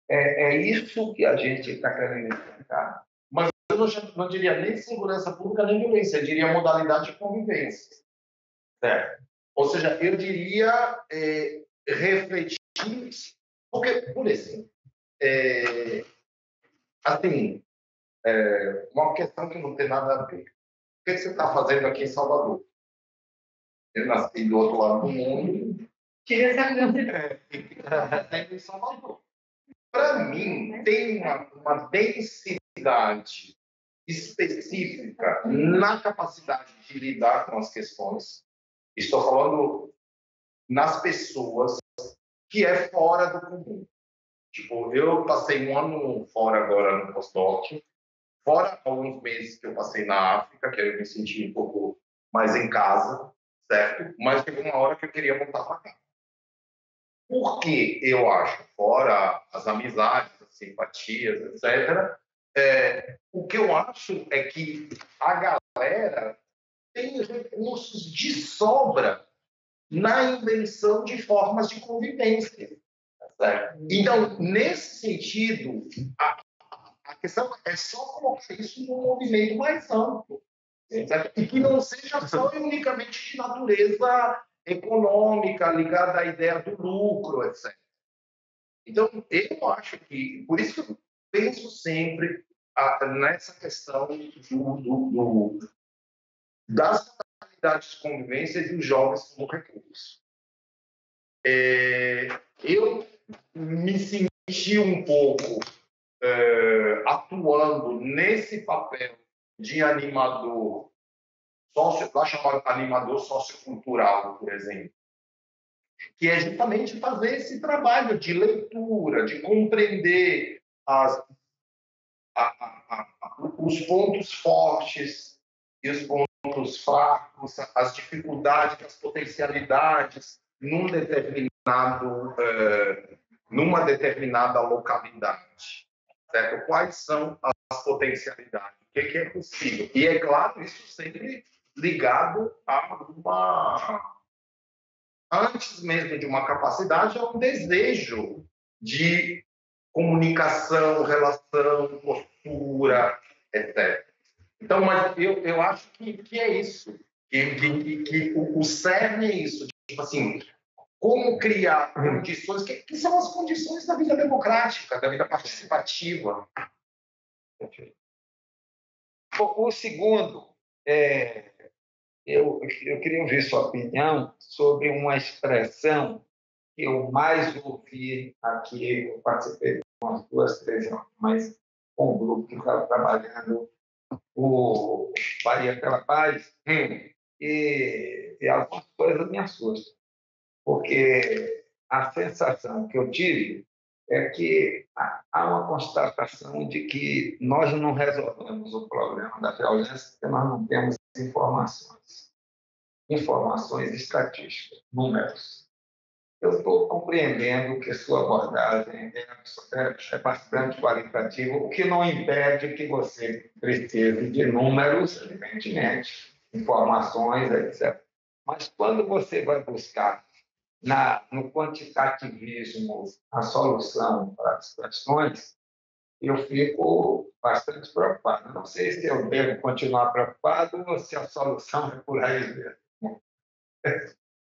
é isso que a gente está querendo enfrentar. Mas eu não diria nem segurança pública, nem violência, eu diria modalidade de convivência. Certo? Ou seja, eu diria refletir, porque, por exemplo, assim, uma questão que não tem nada a ver. O que você está fazendo aqui em Salvador? Eu nasci do outro lado do mundo. Queria saber O que você está fazendo em Salvador? Para mim, tem uma densidade específica na capacidade de lidar com as questões. Estou falando nas pessoas, que é fora do comum. Tipo, eu passei um ano fora agora no pós-doc, fora alguns meses que eu passei na África, que eu me senti um pouco mais em casa, certo? Mas teve uma hora que eu queria voltar para cá. Por que eu acho, fora as amizades, as simpatias, etc., o que eu acho é que a galera tem recursos de sobra na invenção de formas de convivência. Certo? Então, nesse sentido, a questão é só colocar isso num movimento mais amplo. Certo? E que não seja só e unicamente de natureza econômica, ligada à ideia do lucro, etc. Então, eu acho que, por isso que eu penso sempre nessa questão das modalidades de convivência e dos jovens como recurso. Eu me senti um pouco atuando nesse papel de animador, animador sociocultural, por exemplo, que é justamente fazer esse trabalho de leitura, de compreender os pontos fortes e os pontos fracos, as dificuldades, as potencialidades numa determinada localidade, certo? Quais são as potencialidades? O que é possível? E, é claro, isso sempre ligado antes mesmo de uma capacidade, a um desejo de comunicação, relação, postura, etc. Então, mas eu acho que é isso, que o cerne é isso, tipo assim, como criar condições, que são as condições da vida democrática, da vida participativa. O segundo, eu queria ouvir sua opinião sobre uma expressão que eu mais ouvi aqui. Eu participei de umas 2, 3 anos, mas com um grupo que estava trabalhando o Bahia pela Paz, e algumas coisas me assustam, porque a sensação que eu tive é que há uma constatação de que nós não resolvemos o problema da violência porque nós não temos informações estatísticas, números. Eu estou compreendendo que sua abordagem é bastante qualitativa, o que não impede que você precise de números, evidentemente, informações, etc. Mas quando você vai buscar no quantitativismo a solução para as questões, eu fico bastante preocupado. Não sei se eu devo continuar preocupado ou se a solução é por aí mesmo.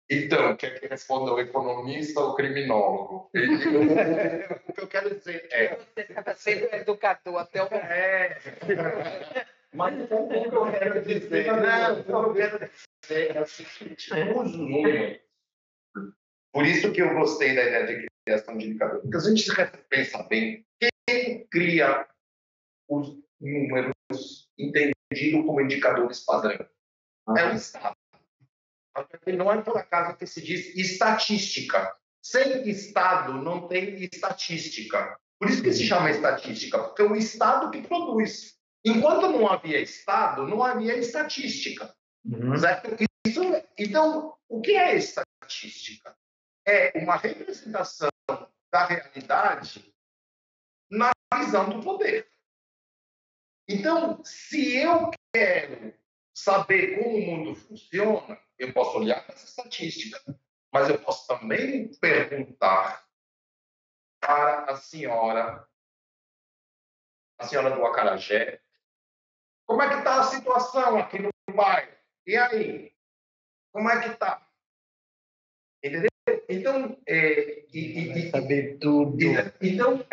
Então, quer que responda o economista ou o criminólogo? O que eu quero dizer é... Você estava sendo educador até o momento. Mas o que eu quero dizer... Não, o que eu quero dizer é o seguinte, os números. Por isso que eu gostei da ideia de criação de indicadores. Porque se a gente pensa bem, quem cria os números entendidos como indicadores padrão? É o Estado. Não é por acaso que se diz estatística. Sem Estado não tem estatística. Por isso que se chama estatística, porque é o Estado que produz. Enquanto não havia Estado, não havia estatística. Certo? Então, o que é estatística? É uma representação da realidade na visão do poder. Então, se eu quero saber como o mundo funciona, eu posso olhar para essa estatística, mas eu posso também perguntar para a senhora do Acarajé, como é que está a situação aqui no bairro? E aí? Como é que está? Entendeu? Então, saber tudo. Então,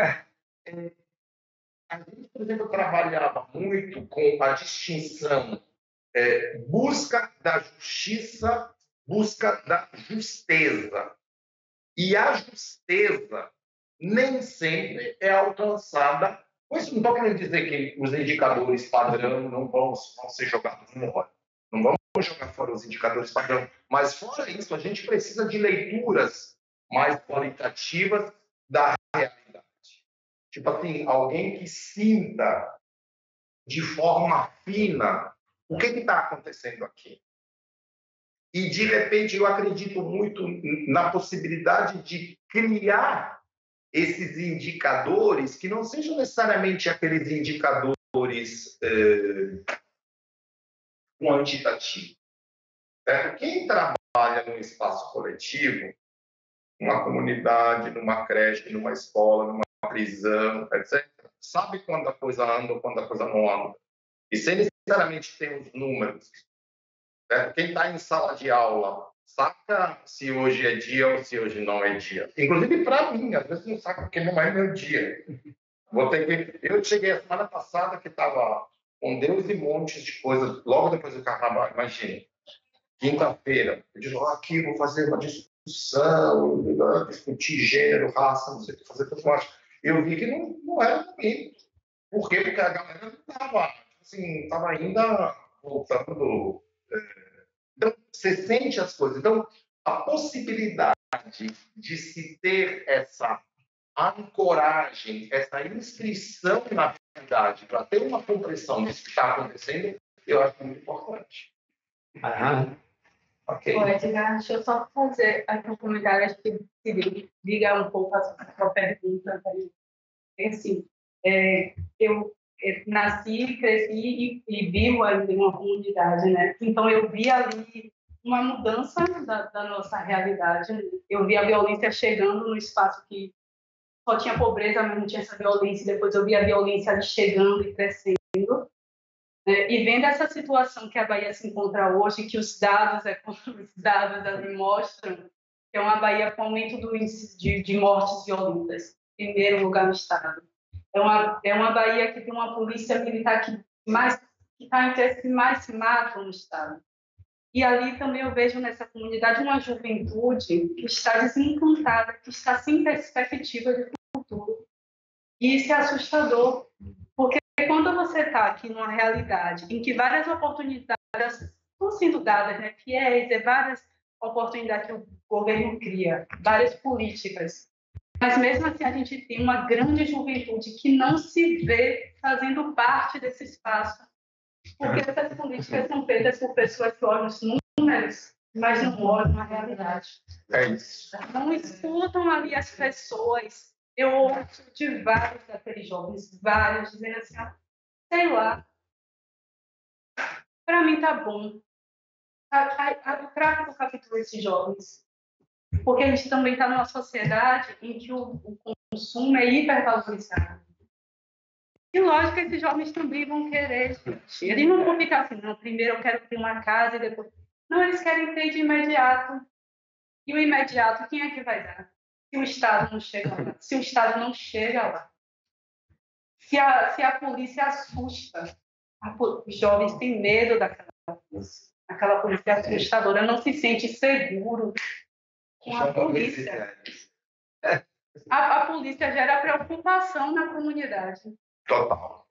a gente, por exemplo, trabalhava muito com a distinção busca da justiça, busca da justeza. E a justeza nem sempre é alcançada. Com isso, não estou querendo dizer que os indicadores padrão não vão ser jogados fora. Não vamos jogar fora os indicadores padrão. Mas, fora isso, a gente precisa de leituras mais qualitativas da realidade. Tipo assim, alguém que sinta de forma fina o que está acontecendo aqui. E, de repente, eu acredito muito na possibilidade de criar esses indicadores que não sejam necessariamente aqueles indicadores quantitativos. Certo? Quem trabalha no espaço coletivo, numa comunidade, numa creche, numa escola, numa prisão, etc., sabe quando a coisa anda ou quando a coisa não anda. E sem necessariamente ter os números. Certo? Quem está em sala de aula saca se hoje é dia ou se hoje não é dia. Inclusive para mim, às vezes não saca porque não é meu dia. Eu cheguei a semana passada que estava com Deus e montes de coisas, logo depois do carnaval, imagina. Quinta-feira, eu disse, aqui vou fazer uma discussão, discutir gênero, raça, não sei o que fazer, tudo mais. Eu vi que não era comigo. Por quê? Porque a galera não estava assim, ainda voltando. Então, você sente as coisas. Então, a possibilidade de se ter essa ancoragem, essa inscrição na realidade, para ter uma compreensão disso que está acontecendo, eu acho muito importante. Ok. Edgar, deixa eu só fazer aqui um comentário, acho que se liga um pouco a sua pergunta. Assim, eu nasci, cresci e vivo ali em uma comunidade, né? Então, eu vi ali uma mudança da nossa realidade. Eu vi a violência chegando no espaço que só tinha pobreza, mas não tinha essa violência. Depois eu vi a violência ali chegando e crescendo. E vendo essa situação que a Bahia se encontra hoje, que os dados ali mostram, que é uma Bahia com aumento do índice de mortes violentas, em primeiro lugar no estado. É uma Bahia que tem uma polícia militar que está entre as que mais se matam no estado. E ali também eu vejo nessa comunidade uma juventude que está desencantada, que está sem perspectiva de futuro. E isso é assustador, porque quando você está aqui numa realidade em que várias oportunidades estão sendo dadas, né, várias oportunidades que o governo cria, várias políticas, mas mesmo assim a gente tem uma grande juventude que não se vê fazendo parte desse espaço, porque essas políticas são feitas por pessoas que olham os números, mas não olham a realidade. É isso. Não escutam ali as pessoas. Eu ouço de vários daqueles jovens, vários, dizendo assim, sei lá, para mim tá bom. O tráfico captura esses jovens. Porque a gente também está numa sociedade em que o consumo é hipervalorizado. E lógico que esses jovens também vão querer. Eles não vão ficar assim, não, primeiro eu quero ter uma casa e depois... Não, eles querem ter de imediato. E o imediato, quem é que vai dar? Se o Estado não chega lá. Se o Estado não chega lá. Se a polícia assusta, os jovens têm medo daquela polícia. Aquela polícia assustadora, não se sente seguro com a polícia. A polícia gera preocupação na comunidade. Total.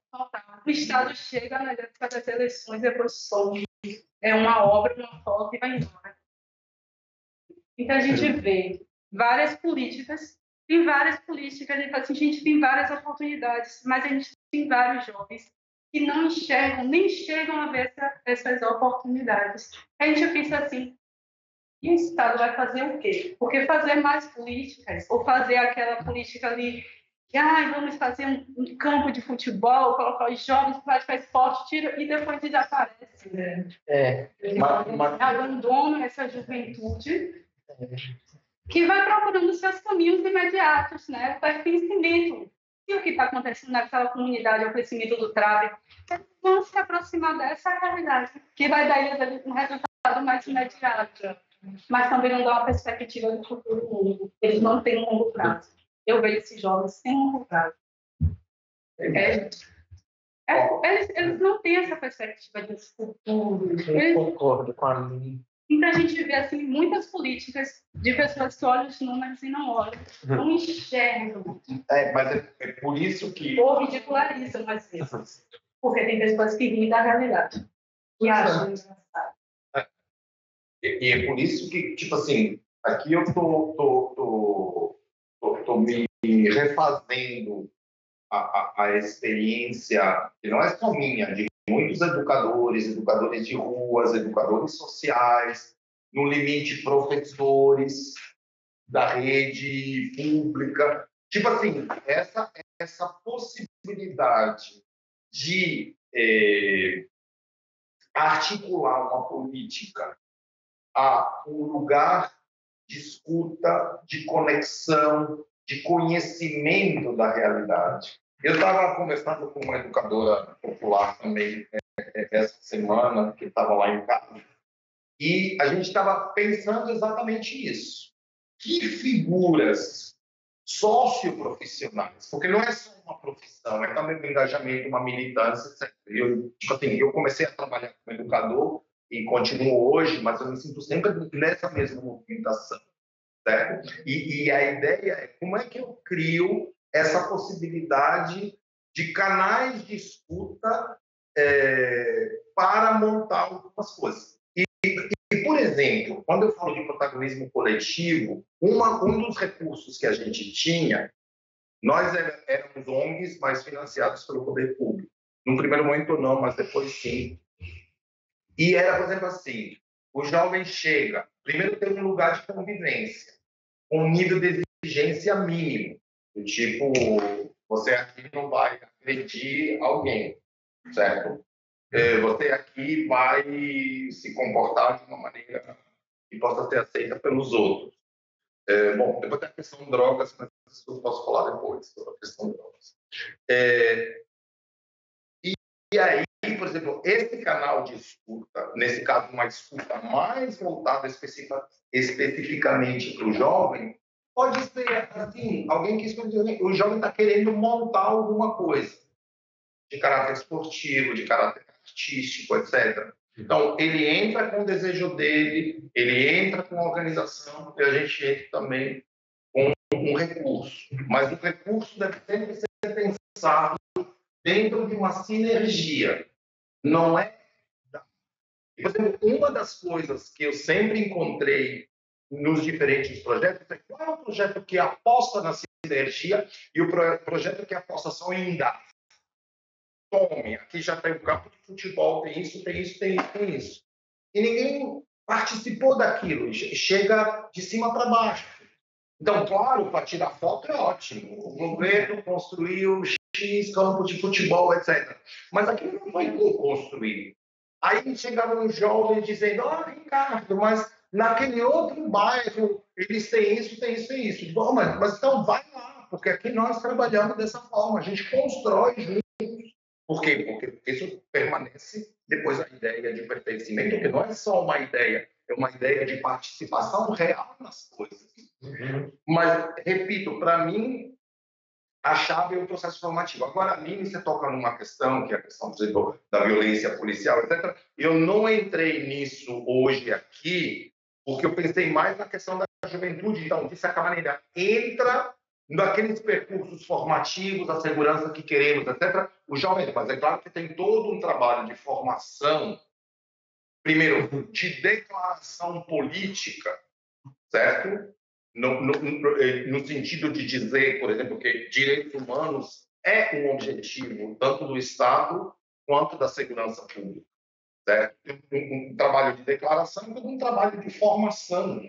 O Estado chega na época das eleições, depois some. É uma obra, uma foto e vai embora. Então, a gente vê várias políticas tem várias políticas, assim, a gente tem várias oportunidades, mas a gente tem vários jovens que não enxergam, nem chegam a ver essas oportunidades. A gente pensa assim, e o Estado vai fazer o quê? Porque fazer mais políticas, ou fazer aquela política ali, que vamos fazer um campo de futebol, colocar os jovens para praticar esporte, tira, e depois desaparece. Abandona essa juventude que vai procurando seus caminhos imediatos, né? O pertencimento. E o que está acontecendo naquela comunidade, o crescimento do tráfico, vão se aproximar dessa realidade, que vai dar eles um resultado mais imediato, mas também não dá uma perspectiva do futuro mundo. Eles não têm um longo prazo. Eu vejo esses jovens sem um longo prazo. Eles não têm essa perspectiva de futuro. Eu concordo com a minha. Então, a gente vê assim, muitas políticas de pessoas que olham os números e não olham, não enxergam. Mas é por isso que... Ou ridicularizam, às vezes. Porque tem pessoas que riem da realidade. E acham engraçado. E é por isso que, tipo assim, aqui eu tô me refazendo a experiência, que não é só minha, de muitos educadores de ruas, educadores sociais, no limite professores da rede pública. Tipo assim, essa possibilidade de articular uma política a um lugar de escuta, de conexão, de conhecimento da realidade. Eu estava conversando com uma educadora popular também essa semana, que estava lá em casa, e a gente estava pensando exatamente isso. Que figuras socioprofissionais, porque não é só uma profissão, é também um engajamento, uma militância. Eu comecei a trabalhar como educador e continuo hoje, mas eu me sinto sempre nessa mesma movimentação, certo? E a ideia é como é que eu crio essa possibilidade de canais de escuta para montar algumas coisas. E, por exemplo, quando eu falo de protagonismo coletivo, um dos recursos que a gente tinha, nós éramos ONGs, mas financiados pelo poder público. No primeiro momento não, mas depois sim. E era, por exemplo, assim, o jovem chega, primeiro tem um lugar de convivência, com um nível de exigência mínimo, do tipo, você aqui não vai agredir alguém, certo? Você aqui vai se comportar de uma maneira que possa ser aceita pelos outros. Bom, depois tem a questão de drogas, mas isso eu posso falar depois, sobre a questão de drogas. E aí, por exemplo, esse canal de escuta, nesse caso uma escuta mais voltada especificamente para o jovem, pode ser assim, alguém que o jovem está querendo montar alguma coisa de caráter esportivo, de caráter artístico, etc. Então, ele entra com o desejo dele, ele entra com a organização e a gente entra também com um recurso. Mas o recurso deve sempre ser pensado dentro de uma sinergia. Não é... Por exemplo, uma das coisas que eu sempre encontrei nos diferentes projetos é qual é o projeto que aposta na sinergia e o projeto que aposta só em dar. Tome, aqui já tem um campo de futebol, tem isso, tem isso, tem isso, tem isso. E ninguém participou daquilo, chega de cima para baixo. Então, claro, para tirar foto é ótimo. O governo construiu X campo de futebol, etc. Mas aquilo não foi construído. Aí chegava um jovem dizendo, Ricardo, mas naquele outro bairro eles têm isso, tem isso, tem isso. Bom, mas então vai lá, porque aqui nós trabalhamos dessa forma, a gente constrói juntos. Por quê? Porque isso permanece depois a ideia de pertencimento, que não é só uma ideia, é uma ideia de participação real nas coisas. Mas, repito, para mim, a chave é o processo formativo. Agora, a Nini, você toca numa questão, que é a questão, por exemplo, da violência policial, etc. Eu não entrei nisso hoje aqui, porque eu pensei mais na questão da juventude. Então, de certa maneira, entra naqueles percursos formativos, a segurança que queremos, etc. O jovem, mas é claro que tem todo um trabalho de formação, primeiro, de declaração política, certo? no sentido de dizer, por exemplo, que direitos humanos é um objetivo tanto do Estado quanto da segurança pública, certo? Um trabalho de declaração como um trabalho de formação,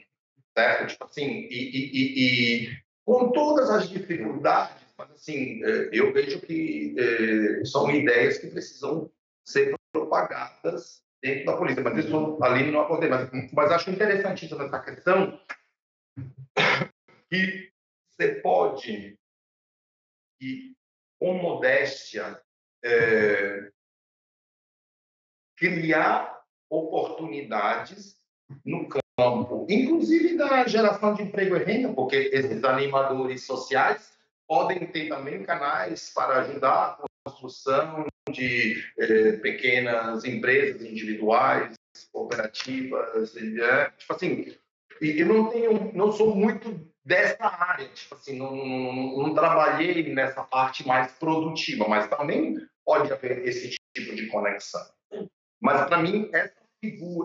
certo? Tipo assim, e com todas as dificuldades, mas assim, eu vejo que são ideias que precisam ser propagadas dentro da polícia, mas isso ali não acordei, mas acho interessantíssima essa questão que você pode, e com modéstia, criar oportunidades no campo, inclusive da geração de emprego e renda, porque esses animadores sociais podem ter também canais para ajudar a construção de pequenas empresas individuais, cooperativas, tipo assim, e eu não sou muito dessa área, tipo assim, não trabalhei nessa parte mais produtiva, mas também pode haver esse tipo de conexão. Mas para mim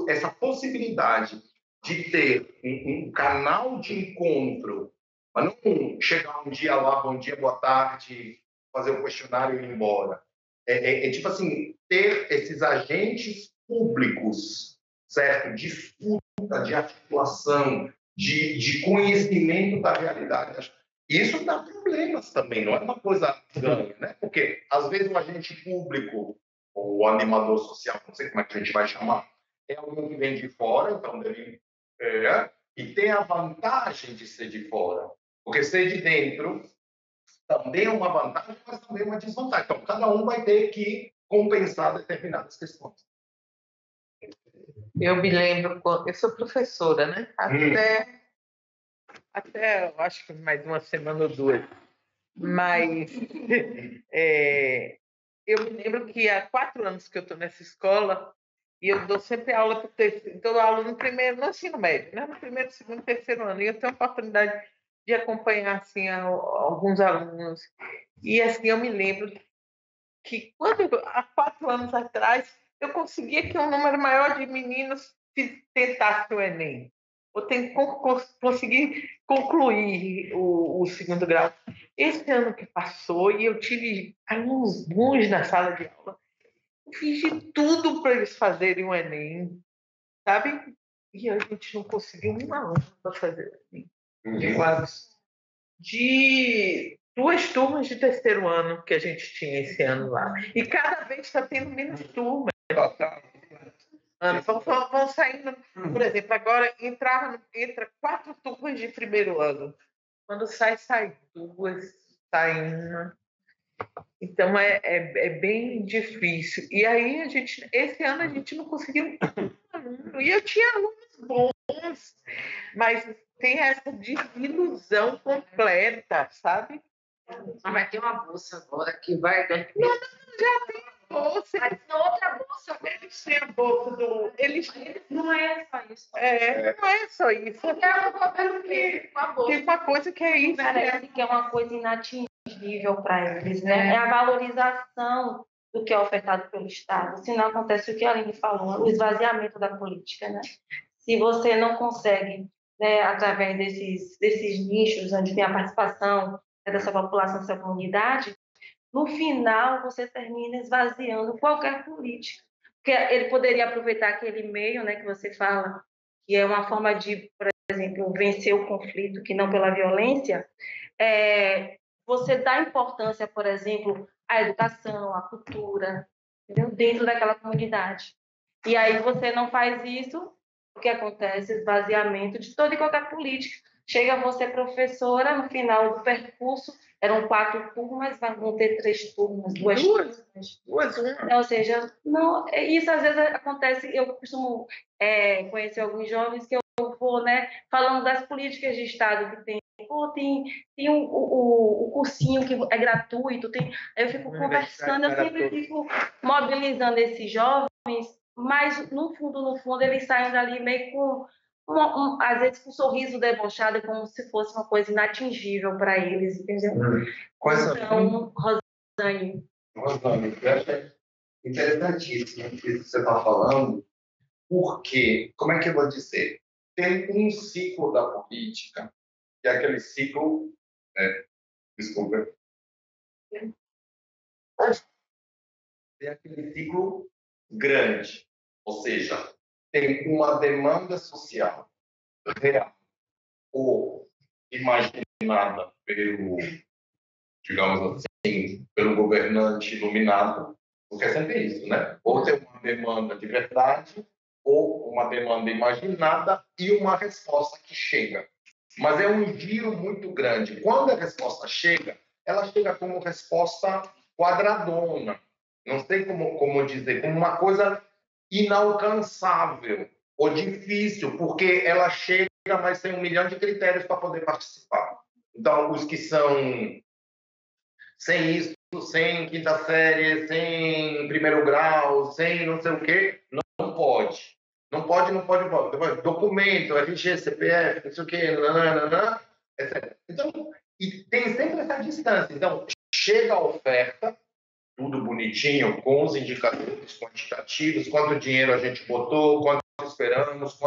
essa possibilidade de ter um canal de encontro, mas não chegar um dia lá, bom dia, boa tarde, fazer o questionário e ir embora. Tipo assim, ter esses agentes públicos, certo? De escuta, de articulação, de conhecimento da realidade. Isso dá problemas também, não é uma coisa ganha, né? Porque, às vezes, o agente público, ou o animador social, não sei como é que a gente vai chamar, é alguém que vem de fora, então deve... e tem a vantagem de ser de fora. Porque ser de dentro também é uma vantagem, mas também é uma desvantagem. Então, cada um vai ter que compensar determinadas questões. Eu me lembro, eu sou professora, né? Até eu acho que mais uma semana ou duas. Mas eu me lembro que há 4 anos que eu estou nessa escola e eu dou sempre aula para o terceiro, dou aula no ensino médio, né? No primeiro, segundo, terceiro ano. E eu tenho a oportunidade de acompanhar assim, alguns alunos. E assim, eu me lembro que há 4 anos atrás eu conseguia que um número maior de meninos tentasse o Enem. Eu consegui concluir o segundo grau. Esse ano que passou, e eu tive alunos bons na sala de aula, eu fiz de tudo para eles fazerem o Enem, sabe? E a gente não conseguiu uma aula para fazer o Enem. De quantos? De 2 turmas de terceiro ano que a gente tinha esse ano lá. E cada vez está tendo menos turmas. Vão saindo, por exemplo, agora entra 4 turmas de primeiro ano. Quando sai 2, sai 1. Então é bem difícil. E aí esse ano a gente não conseguiu aluno. E eu tinha alunos bons, mas tem essa desilusão completa, sabe? Mas vai ter uma bolsa agora que vai... Não, já tem bolsa. Mas outra bolsa. Eles têm a bolsa do... Não é só isso. Não é só isso. É um governo que Tem uma coisa que é isso. Parece que é uma coisa inatingível para eles, né? É a valorização do que é ofertado pelo Estado. Se não acontece o que a Aline falou, o esvaziamento da política, né? Se você não consegue, né, através desses nichos onde tem a participação dessa população, dessa comunidade, no final você termina esvaziando qualquer política. Porque ele poderia aproveitar aquele meio, né, que você fala, que é uma forma de, por exemplo, vencer o conflito, que não pela violência. Você dá importância, por exemplo, à educação, à cultura, entendeu? Dentro daquela comunidade. E aí você não faz isso, o que acontece? Esvaziamento de toda e qualquer política. Chega você, professora, no final do percurso, eram 4 turmas, vão ter 3 turmas, 2 turmas. Então, ou seja, não, isso às vezes acontece, eu costumo conhecer alguns jovens que eu vou, né, falando das políticas de Estado que tem. Tem o cursinho que é gratuito, eu fico conversando, eu sempre fico mobilizando esses jovens, mas no fundo, eles saem dali meio com, às vezes, com um sorriso debochado, como se fosse uma coisa inatingível para eles, entendeu? Então, Rosane, eu acho interessantíssimo isso que você está falando, porque, como é que eu vou dizer? Tem um ciclo da política que é aquele ciclo... desculpa. É aquele ciclo grande, ou seja, tem uma demanda social real ou imaginada pelo, digamos assim, pelo governante iluminado, porque é sempre isso, né? Ou tem uma demanda de verdade, ou uma demanda imaginada e uma resposta que chega. Mas é um giro muito grande. Quando a resposta chega, ela chega como resposta quadradona. Não sei como dizer, como uma coisa inalcançável ou difícil, porque ela chega, mas tem 1 milhão de critérios para poder participar. Então, os que são sem isso, sem quinta série, sem primeiro grau, sem não sei o quê, não pode. Não pode. Documento, RG, CPF, não sei o quê, nananana, etc. Então, e tem sempre essa distância. Então, chega a oferta, tudo bonitinho, com os indicadores quantitativos, quanto dinheiro a gente botou, quanto esperamos,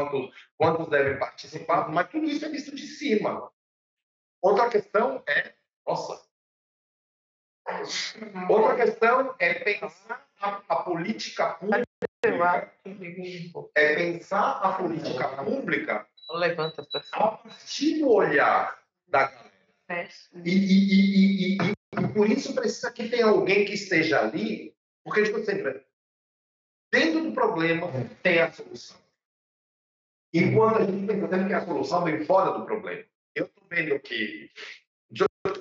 quantos devem participar, mas tudo isso é visto de cima. Outra questão é... Outra questão é pensar a política pública. É pensar a política pública a partir do olhar da galera. E por isso precisa que tenha alguém que esteja ali, porque, tipo, sempre, dentro do problema tem a solução. Enquanto a gente pensa sempre que a solução vem fora do problema. Eu estou vendo que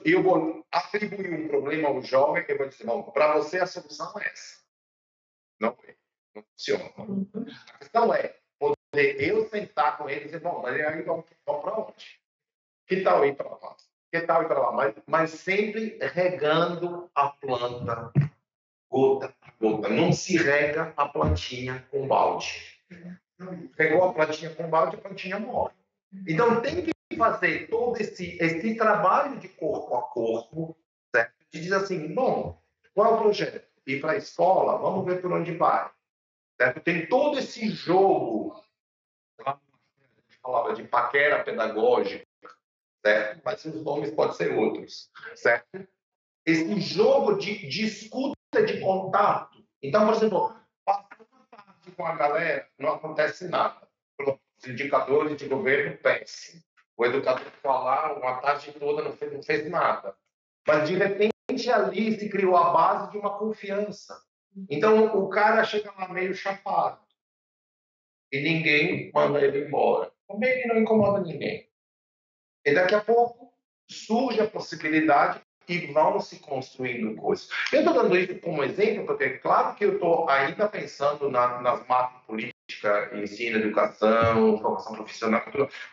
eu vou atribuir um problema ao jovem e vou dizer, bom, para você a solução é essa. Não funciona. A questão é poder eu sentar com ele e dizer, bom, mas aí vamos para onde? Que tal ir para lá? Que tal ir para lá? Mas sempre regando a planta gota a gota. Não se rega a plantinha com balde. Regou a plantinha com balde, a plantinha morre. Então tem que fazer todo esse trabalho de corpo a corpo, certo? De dizer assim, bom, qual é o projeto? Ir para a escola, vamos ver por onde vai. Certo? Tem todo esse jogo, a gente falava de paquera pedagógica, certo? Mas os nomes podem ser outros, certo? Esse jogo de escuta, de contato. Então, por exemplo, passar uma tarde com a galera, não acontece nada. Os indicadores de governo, péssimo. O educador falar uma tarde toda não fez nada. Mas, de repente, ali se criou a base de uma confiança. Então, o cara chega lá meio chapado. E ninguém manda ele embora. Também ele não incomoda ninguém. E daqui a pouco surge a possibilidade e vão se construindo coisas. Eu estou dando isso como exemplo, porque é claro que eu estou ainda pensando nas macro políticas, ensino, educação, formação profissional,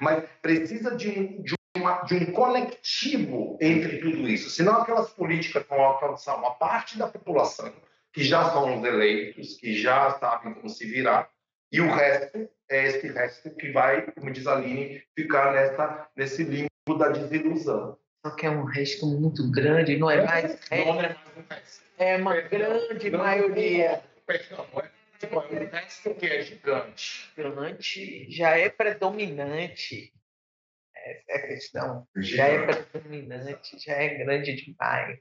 mas precisa de um conectivo entre tudo isso. Senão aquelas políticas vão alcançar uma parte da população que já são os eleitos, que já sabem como se virar, e o resto é esse resto que vai, como diz a Aline, ficar nesse limbo da desilusão. Só que é um resto muito grande, não é mais resto. É uma grande maioria. É um resto que é gigante. Gigante, já é predominante. Essa é a questão. Já é predominante, já é grande demais.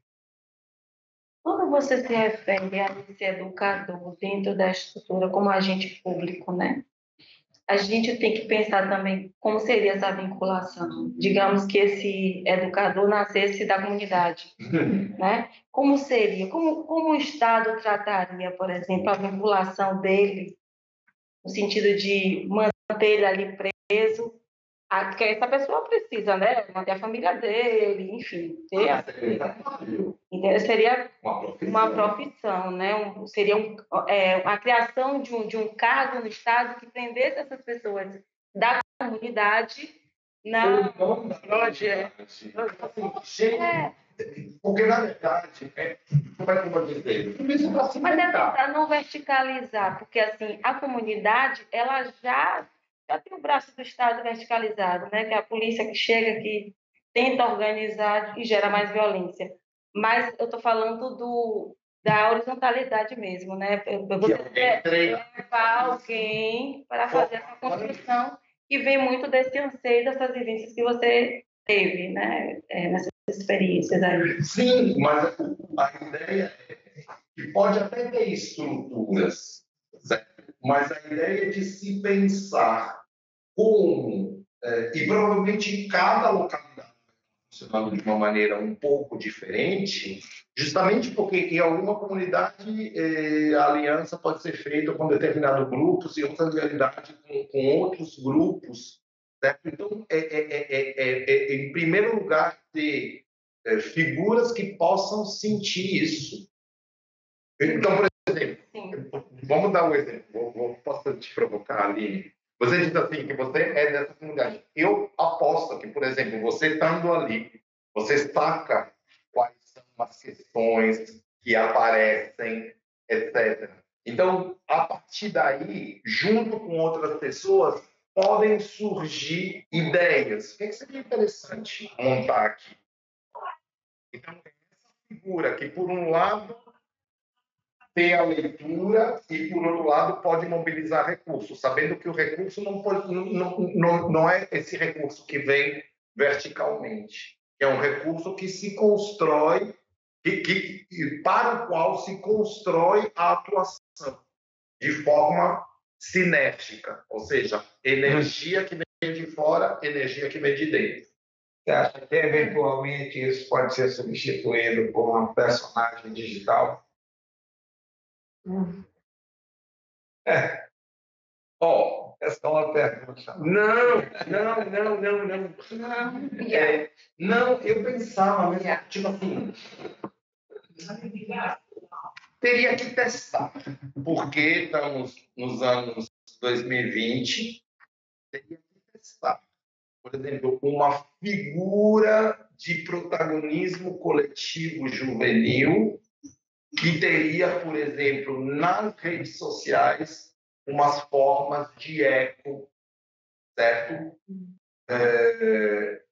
Quando você se refere a esse educador dentro da estrutura como agente público, né? A gente tem que pensar também como seria essa vinculação. Digamos que esse educador nascesse da comunidade, né? Como seria? Como o Estado trataria, por exemplo, a vinculação dele, no sentido de manter ele ali preso? Porque essa pessoa precisa, né? Manter a família dele, enfim. Então, seria uma profissão, né? Seria a criação de um cargo no Estado que prendesse essas pessoas da comunidade na projeto. Porque, na verdade, como é que eu vou dizer? Mas é tentar não verticalizar, porque assim, a comunidade ela já tem o braço do Estado verticalizado, né? Que é a polícia que chega, que tenta organizar e gera mais violência. Mas eu estou falando da horizontalidade mesmo, né? Você levar alguém para fazer essa construção que vem muito desse anseio, dessas vivências que você teve, né, nessas experiências aí. Sim, mas a ideia é que pode até ter estruturas, certo? Mas a ideia é de se pensar como, e provavelmente cada localidade funcionando de uma maneira um pouco diferente, justamente porque em alguma comunidade a aliança pode ser feita com determinados grupos e outra realidade com outros grupos, certo? Então, em primeiro lugar, ter figuras que possam sentir isso. Então, por exemplo, vamos dar um exemplo, posso te provocar, Aline? Você diz assim, que você é dessa comunidade. Eu aposto que, por exemplo, você estando ali, você saca quais são as questões que aparecem, etc. Então, a partir daí, junto com outras pessoas, podem surgir ideias. O que seria interessante montar aqui? Então, essa figura que, por um lado, tem a leitura e, por outro lado, pode mobilizar recursos, sabendo que o recurso não é esse recurso que vem verticalmente, é um recurso que se constrói, para o qual se constrói a atuação de forma sinérgica, ou seja, energia que vem de fora, energia que vem de dentro. Você acha que, eventualmente, isso pode ser substituído por uma personagem digital? Essa é uma pergunta. Não, eu pensava mesmo, tipo assim, teria que testar, porque estamos nos anos 2020, teria que testar. Por exemplo, uma figura de protagonismo coletivo juvenil que teria, por exemplo, nas redes sociais, umas formas de eco, certo?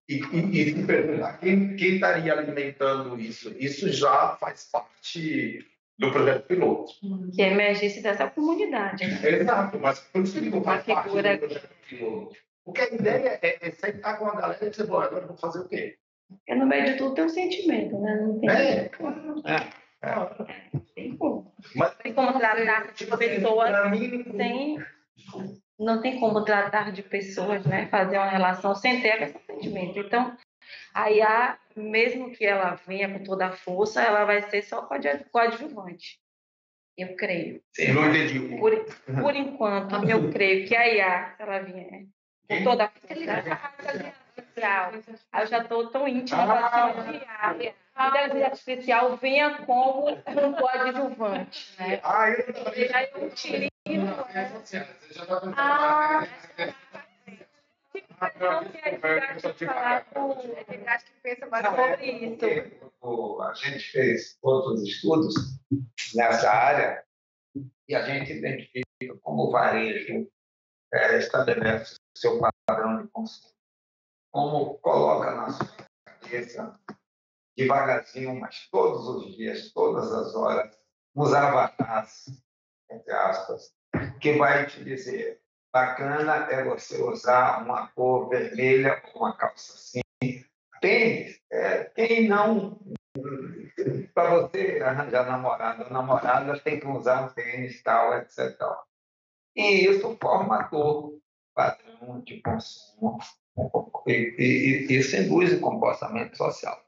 E se perguntar quem estaria alimentando isso? Isso já faz parte do projeto piloto. Que emergisse dessa comunidade, né? Exato, mas por isso que não faz parte do projeto piloto. Porque a ideia é sentar com a galera e dizer, bom, agora vamos fazer o quê? Porque no meio de tudo tem um sentimento, né? Não tem tem como. Mas Tem como tratar de pessoas sem... Não tem como tratar de pessoas, né? Fazer uma relação sem ter esse sentimento. Então, a IA, mesmo que ela venha com toda a força, ela vai ser só coadjuvante. Eu creio. Sim, não entendi. Por enquanto, eu creio que a IA, se ela vier com toda a força... Eu já estou tão íntima para cima de IA. A inteligência artificial venha como um coadjuvante, né? E aí eu utilizo... Acho que pensa mais sobre isso. A gente fez outros estudos nessa área e a gente identifica como o varejo estabelece o seu padrão de consumo. Como coloca na sua cabeça, devagarzinho, mas todos os dias, todas as horas, uns avatares, entre aspas, que vai te dizer, bacana é você usar uma cor vermelha ou uma calça assim. Tênis, quem não... Para você arranjar namorado ou namorada, tem que usar um tênis, tal, etc. E isso formatou padrão de consumo e isso induz o comportamento social.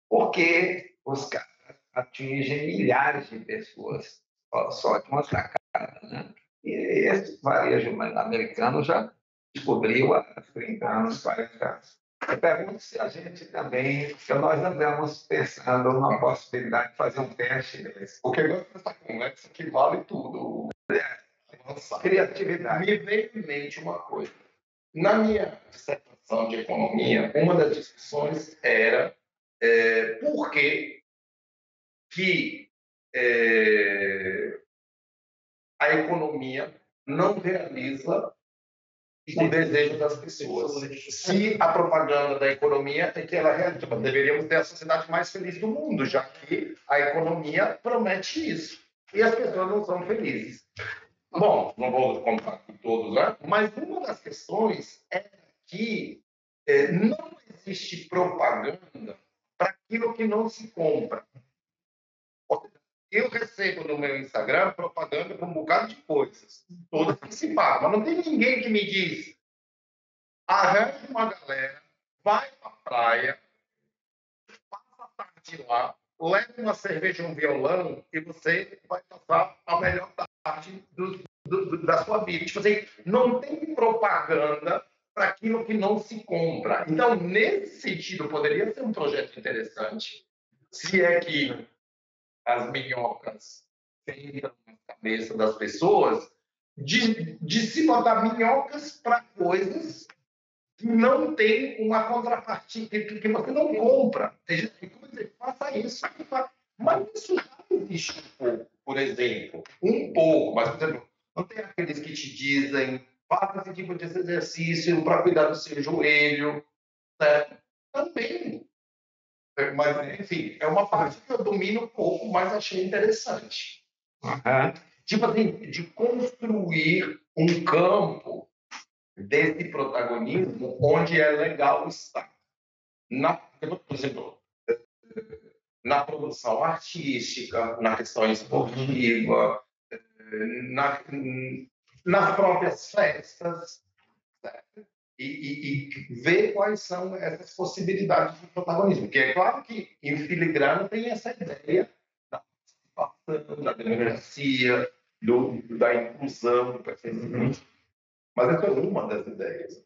Porque os caras atingem milhares de pessoas só de uma sacada, né? E esse varejo americano já descobriu há 30 anos, 40 anos. Eu pergunto se a gente também, se nós andamos pensando numa possibilidade de fazer um teste desse. Porque eu gosto dessa conversa que vale tudo. Criatividade. Me veio em mente uma coisa. Na minha dissertação de economia, uma das discussões era por que a economia não realiza o desejo das pessoas. Se a propaganda da economia é que ela realiza, deveríamos ter a sociedade mais feliz do mundo, já que a economia promete isso. E as pessoas não são felizes. Bom, não vou contar com todos, né? Mas uma das questões é que não existe propaganda para aquilo que não se compra. Eu recebo no meu Instagram propaganda com um bocado de coisas, todas que se pagam, mas não tem ninguém que me diz: arranja uma galera, vai para a praia, passa a tarde lá, leva uma cerveja e um violão e você vai passar a melhor tarde da sua vida. Tipo assim, não tem propaganda para aquilo que não se compra. Então, nesse sentido, poderia ser um projeto interessante, se é que as minhocas entram na cabeça das pessoas, de se botar minhocas para coisas que não tem uma contrapartida, que você não compra. Como dizer, faça isso. Mas isso já existe um pouco, por exemplo. Um pouco, mas, por exemplo, não tem aqueles que te dizem: faça esse tipo de exercício para cuidar do seu joelho. Né? Também. Mas, enfim, é uma parte que eu domino pouco, mas achei interessante. Tipo assim, de construir um campo desse protagonismo onde é legal estar. Por exemplo, na produção artística, na questão esportiva, nas próprias festas, certo? E ver quais são essas possibilidades de protagonismo. Porque é claro que em filigrana tem essa ideia da participação, da democracia, da inclusão, do pertencimento. Mas essa é uma das ideias.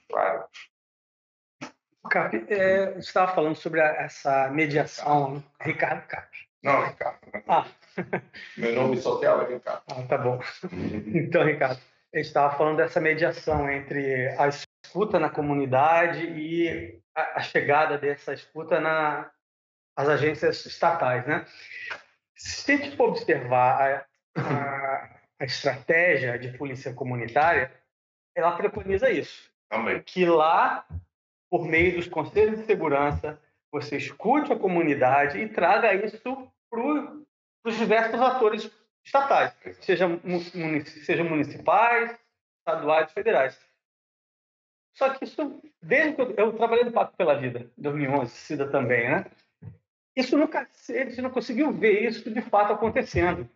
Claro. Cap, você estava falando sobre essa mediação, Ricardo Cap. Não, Ricardo. Meu nome social é Ricardo. Tá bom. Então, Ricardo, a gente estava falando dessa mediação entre a escuta na comunidade e a chegada dessa escuta nas agências estatais, né? Se a gente for observar a estratégia de polícia comunitária, ela preconiza isso. Também. Que lá, por meio dos conselhos de segurança, você escute a comunidade e traga isso para os diversos atores estatais, sejam municipais, estaduais, federais. Só que isso, desde que eu trabalhei no Pacto pela Vida, em 2011, CIDA também, né? Isso nunca, a gente não conseguiu ver isso de fato acontecendo.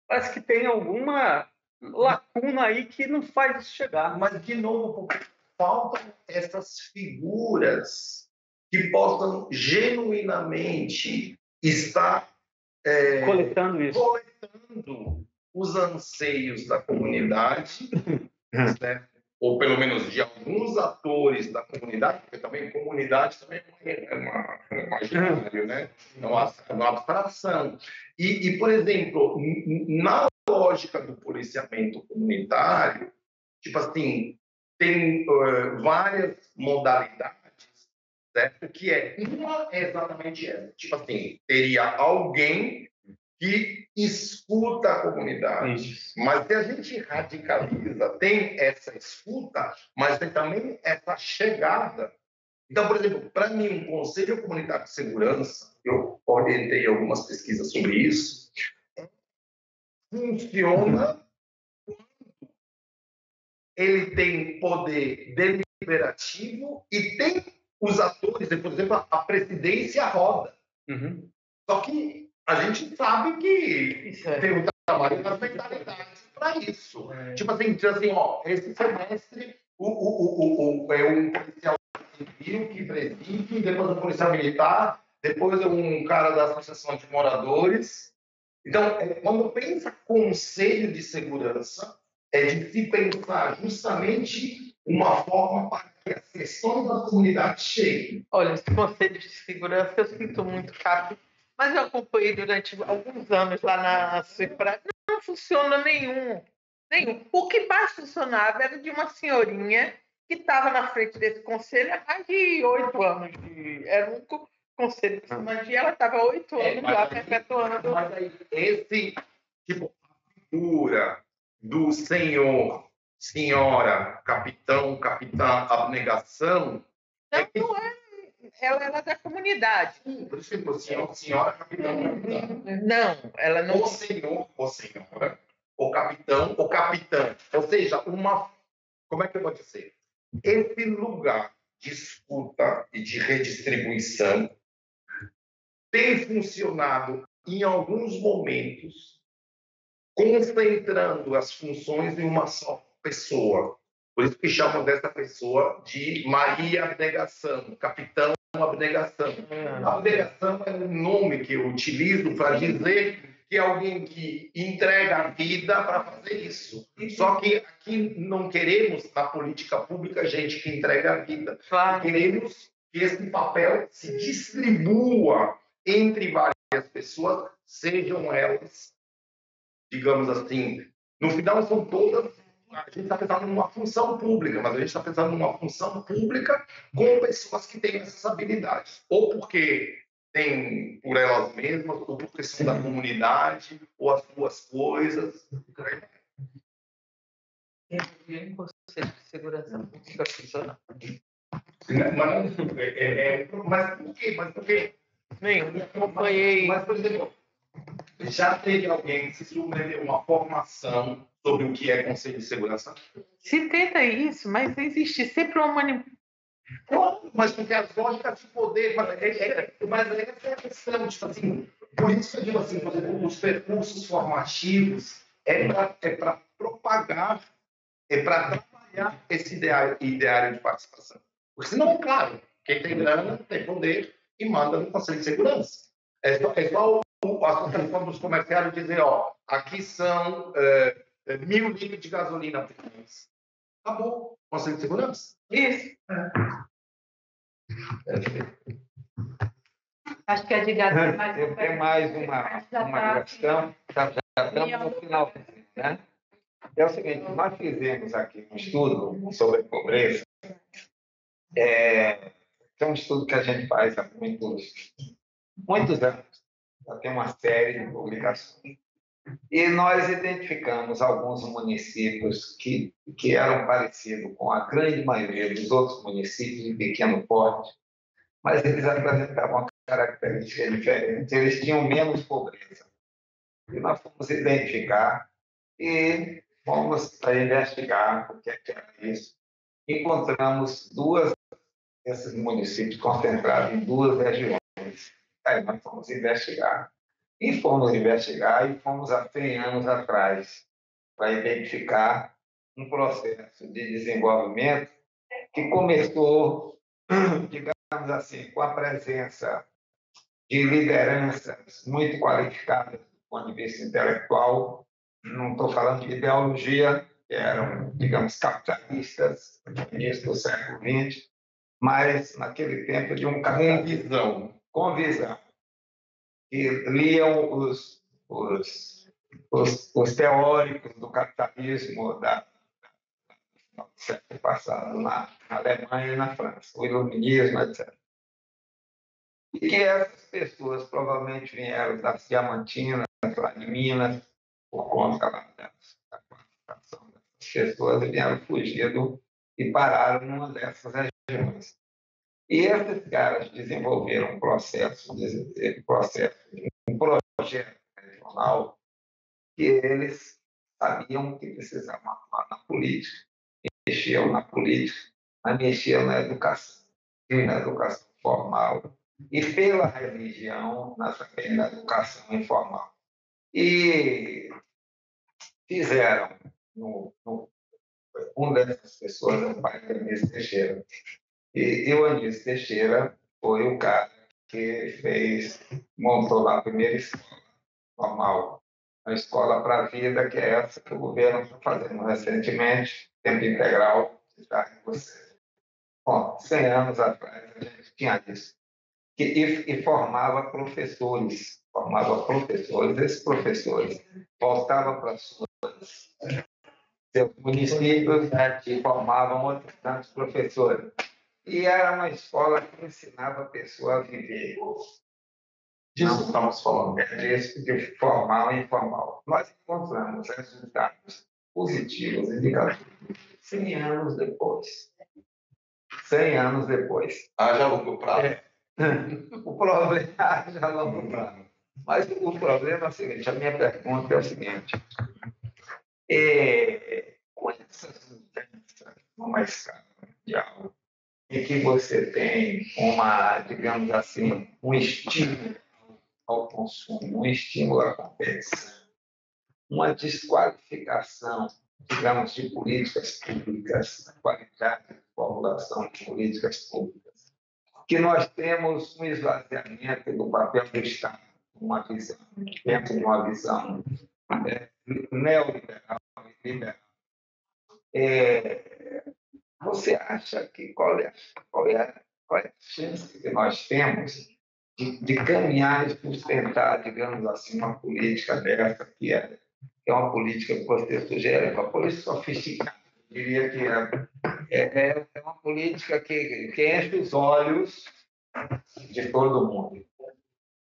Parece que tem alguma lacuna aí que não faz isso chegar. Mas, de novo, faltam essas figuras que possam genuinamente estar coletando os anseios da comunidade, né? Ou pelo menos de alguns atores da comunidade, porque também comunidade também é um imaginário, né? É uma abstração. E, por exemplo, na lógica do policiamento comunitário, tipo assim, tem várias modalidades, certo? Que uma é exatamente essa. Tipo assim, teria alguém que escuta a comunidade. Mas se a gente radicaliza, tem essa escuta, mas tem também essa chegada. Então, por exemplo, para mim, um Conselho Comunitário de Segurança, eu orientei algumas pesquisas sobre isso, funciona quando ele tem poder deliberativo e tem os atores, por exemplo, a presidência roda. Só que a gente sabe que tem um trabalho nas mentalidades para isso. Tipo assim, ó, esse semestre é um policial civil que preside, depois um policial militar, depois um cara da associação de moradores. Então, quando pensa conselho de segurança, é de se pensar justamente uma forma para que as questões da comunidade cheguem. Olha, esse conselho de segurança eu sinto muito, Capi, mas eu acompanhei durante alguns anos lá na CEPRA. Não funciona nenhum. O que mais funcionava era de uma senhorinha que estava na frente desse conselho há mais de 8 anos. Era um conselho de cima de ela, estava 8 anos lá perpetuando. Mas aí, esse tipo, a figura do senhor, senhora, capitão, capitã, abnegação... Não é. Ela era da comunidade. Por isso que eu senhora, capitão, capitã. Não, ela não... O senhor, ou senhora, o capitão, ou capitã. Ou seja, como é que eu vou dizer? Esse lugar de escuta e de redistribuição tem funcionado em alguns momentos, concentrando as funções em uma só pessoa. Por isso que chamam dessa pessoa de Maria Abnegação, Capitão Abnegação. Abnegação é um nome que eu utilizo para dizer que é alguém que entrega a vida para fazer isso. Só que aqui não queremos, na política pública, gente que entrega a vida. Claro. Queremos que esse papel se distribua entre várias pessoas, sejam elas, digamos assim, no final são todas, a gente está pensando numa função pública, mas a gente está pensando numa função pública com pessoas que têm essas habilidades, ou porque tem por elas mesmas, ou por questão da comunidade, ou as duas coisas. Em Conselho de Segurança Pública funciona. Mas por quê? Nem acompanhei. Mas, por exemplo, já teve alguém que se submeteu a uma formação sobre o que é Conselho de Segurança? Se tenta isso, mas existe sempre uma manipulação. Mas porque as lógicas de poder, mas essa é a questão, tipo assim, por isso que eu digo assim, por exemplo, os percursos formativos é para propagar, é para trabalhar esse ideário de participação. Porque senão, é claro, quem tem grana tem poder e manda no Conselho de Segurança. É só a associação dos comerciários dizer, ó, aqui são 1.000 litros de gasolina por mês. Acabou. Conselho de Segurança? Isso. Acho que a de Gato é mais Eu tenho mais uma questão, já estamos no final, né? É o seguinte, nós fizemos aqui um estudo sobre pobreza, é um estudo que a gente faz há muitos anos, já tem uma série de publicações, e nós identificamos alguns municípios que eram parecidos com a grande maioria dos outros municípios de pequeno porte, mas eles apresentavam características diferentes, eles tinham menos pobreza. E nós fomos identificar e fomos para investigar o que era isso. Encontramos esses municípios concentrados em 2 regiões. Aí nós fomos investigar. E fomos há 100 anos atrás para identificar um processo de desenvolvimento que começou, digamos assim, com a presença de lideranças muito qualificadas do ponto de vista intelectual. Não estou falando de ideologia, que eram, digamos, capitalistas no início do século XX, mas naquele tempo de um capitalismo com visão, que liam os teóricos do capitalismo do século passado na Alemanha e na França, o iluminismo, etc. E que essas pessoas provavelmente vieram das Diamantinas, lá de Minas, por conta da qualificação dessas pessoas, e vieram fugindo e pararam numa dessas regiões. E esses caras desenvolveram um projeto regional que eles sabiam que precisavam atuar na política, mexiam na política, mas mexiam na educação formal, e pela religião, também na educação informal. E fizeram, uma dessas pessoas é o pai do Anísio Teixeira. E o Anísio Teixeira foi o cara que montou lá a primeira escola formal, a escola para a vida, que é essa que o governo está fazendo recentemente, tempo integral, Bom, 100 anos atrás a gente tinha isso. E formava professores. Esses professores voltavam para seus municípios e formavam outros tantos professores. E era uma escola que ensinava a pessoa a viver. Disso estamos falando. Disso, de formal e informal. Nós encontramos resultados positivos e negativos 100 anos depois. 100 anos depois. Haja longo prazo. O problema haja longo prazo. Mas o problema é o seguinte, a minha pergunta é o seguinte. Com essas mudanças numa escala mundial, em que você tem uma, digamos assim, um estímulo ao consumo, um estímulo à competição, uma desqualificação, digamos, de políticas públicas, a qualidade de formulação de políticas públicas, que nós temos um esvaziamento do papel do Estado, uma visão, dentro de uma visão neoliberal e liberal. Você acha que qual é a chance que nós temos de caminhar e sustentar, digamos assim, uma política dessa, que é uma política que você sugere, uma política sofisticada? Eu diria que é uma política que enche os olhos de todo mundo.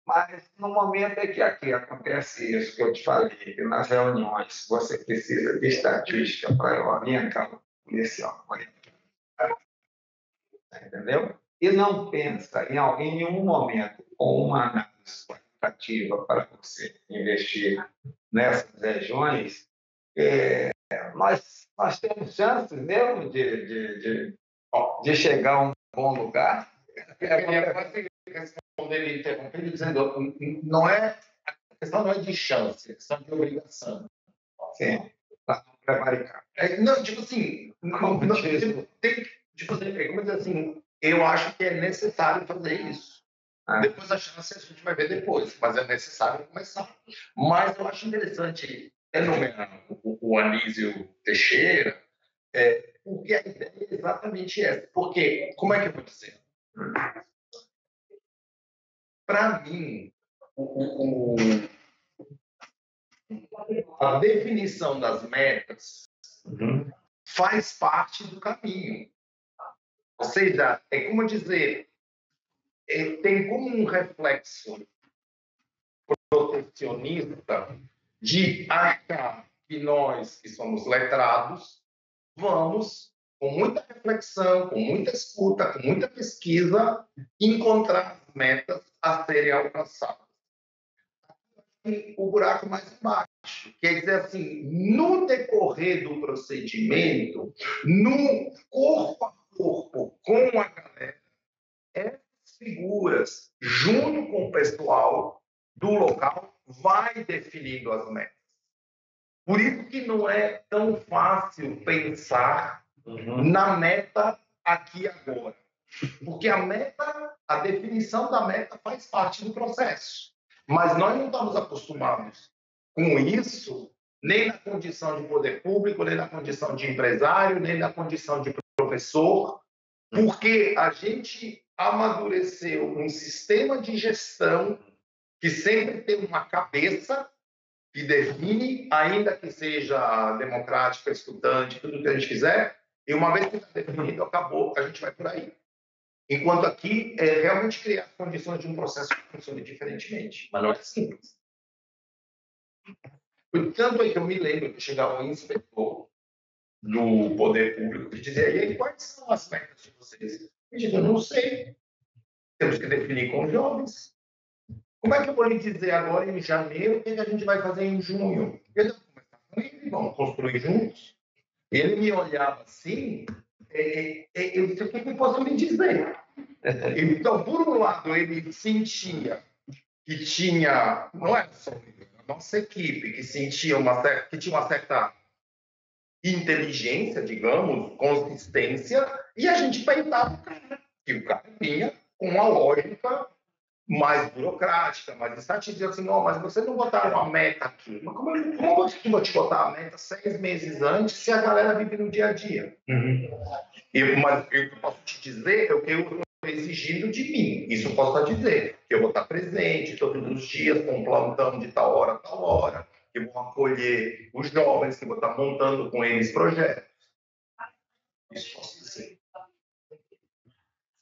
Mas no momento em que aqui acontece isso que eu te falei, que nas reuniões você precisa de estatística para orientar o policial, entendeu? E não pensa em nenhum momento com uma análise qualitativa para você investir nessas regiões, nós temos chances mesmo de chegar a um bom lugar. Responder interrompendo dizendo não é a questão não é de chance, é questão de obrigação. Sim, para prevaricar. Não, tipo assim, tem, tipo assim, eu acho que é necessário fazer isso. Depois a chance a gente vai ver depois, mas é necessário começar. Mas eu acho interessante enumerar o Anísio Teixeira, porque a ideia é exatamente essa. Porque, como é que eu vou dizer? Para mim, a definição das metas faz parte do caminho. Ou seja, é como dizer, tem como um reflexo protecionista de achar que nós, que somos letrados, vamos, com muita reflexão, com muita escuta, com muita pesquisa, encontrar as metas a serem alcançadas. E o buraco mais embaixo, quer dizer assim, no decorrer do procedimento, no corpo a corpo com a galera, essas figuras, junto com o pessoal do local, vai definindo as metas. Por isso que não é tão fácil pensar na meta aqui e agora. Porque a definição da meta faz parte do processo. Mas nós não estamos acostumados com isso, nem na condição de poder público, nem na condição de empresário, nem na condição de professor, porque a gente amadureceu um sistema de gestão que sempre tem uma cabeça que define, ainda que seja democrática, escutante, tudo que a gente quiser, e uma vez que está definido, acabou, a gente vai por aí. Enquanto aqui é realmente criar condições de um processo que funcione diferentemente, mas não é simples. Tanto é que eu me lembro que chegava um inspetor do poder público que dizia: e aí, quais são as metas de vocês? Eu disse: eu não sei. Temos que definir com os jovens. Como é que eu vou lhe dizer agora, em janeiro, o que a gente vai fazer em junho? Ele vamos construir juntos. Ele me olhava assim, eu disse: o que eu posso lhe dizer? Então, por um lado, ele sentia que tinha, não é só a nossa equipe, que sentia que tinha uma certa inteligência, digamos, consistência, e a gente peitava o cara, que o cara vinha com uma lógica mais burocrática, mais estatística, assim, mas você não botaram uma meta aqui. Mas como eu vou te botar a meta 6 meses antes se a galera vive no dia a dia? Mas eu posso te dizer o que eu estou exigindo de mim. Isso eu posso dizer, que eu vou estar presente todos os dias com um plantão de tal hora a tal hora, que eu vou acolher os jovens, que eu vou estar montando com eles projetos. Isso posso dizer.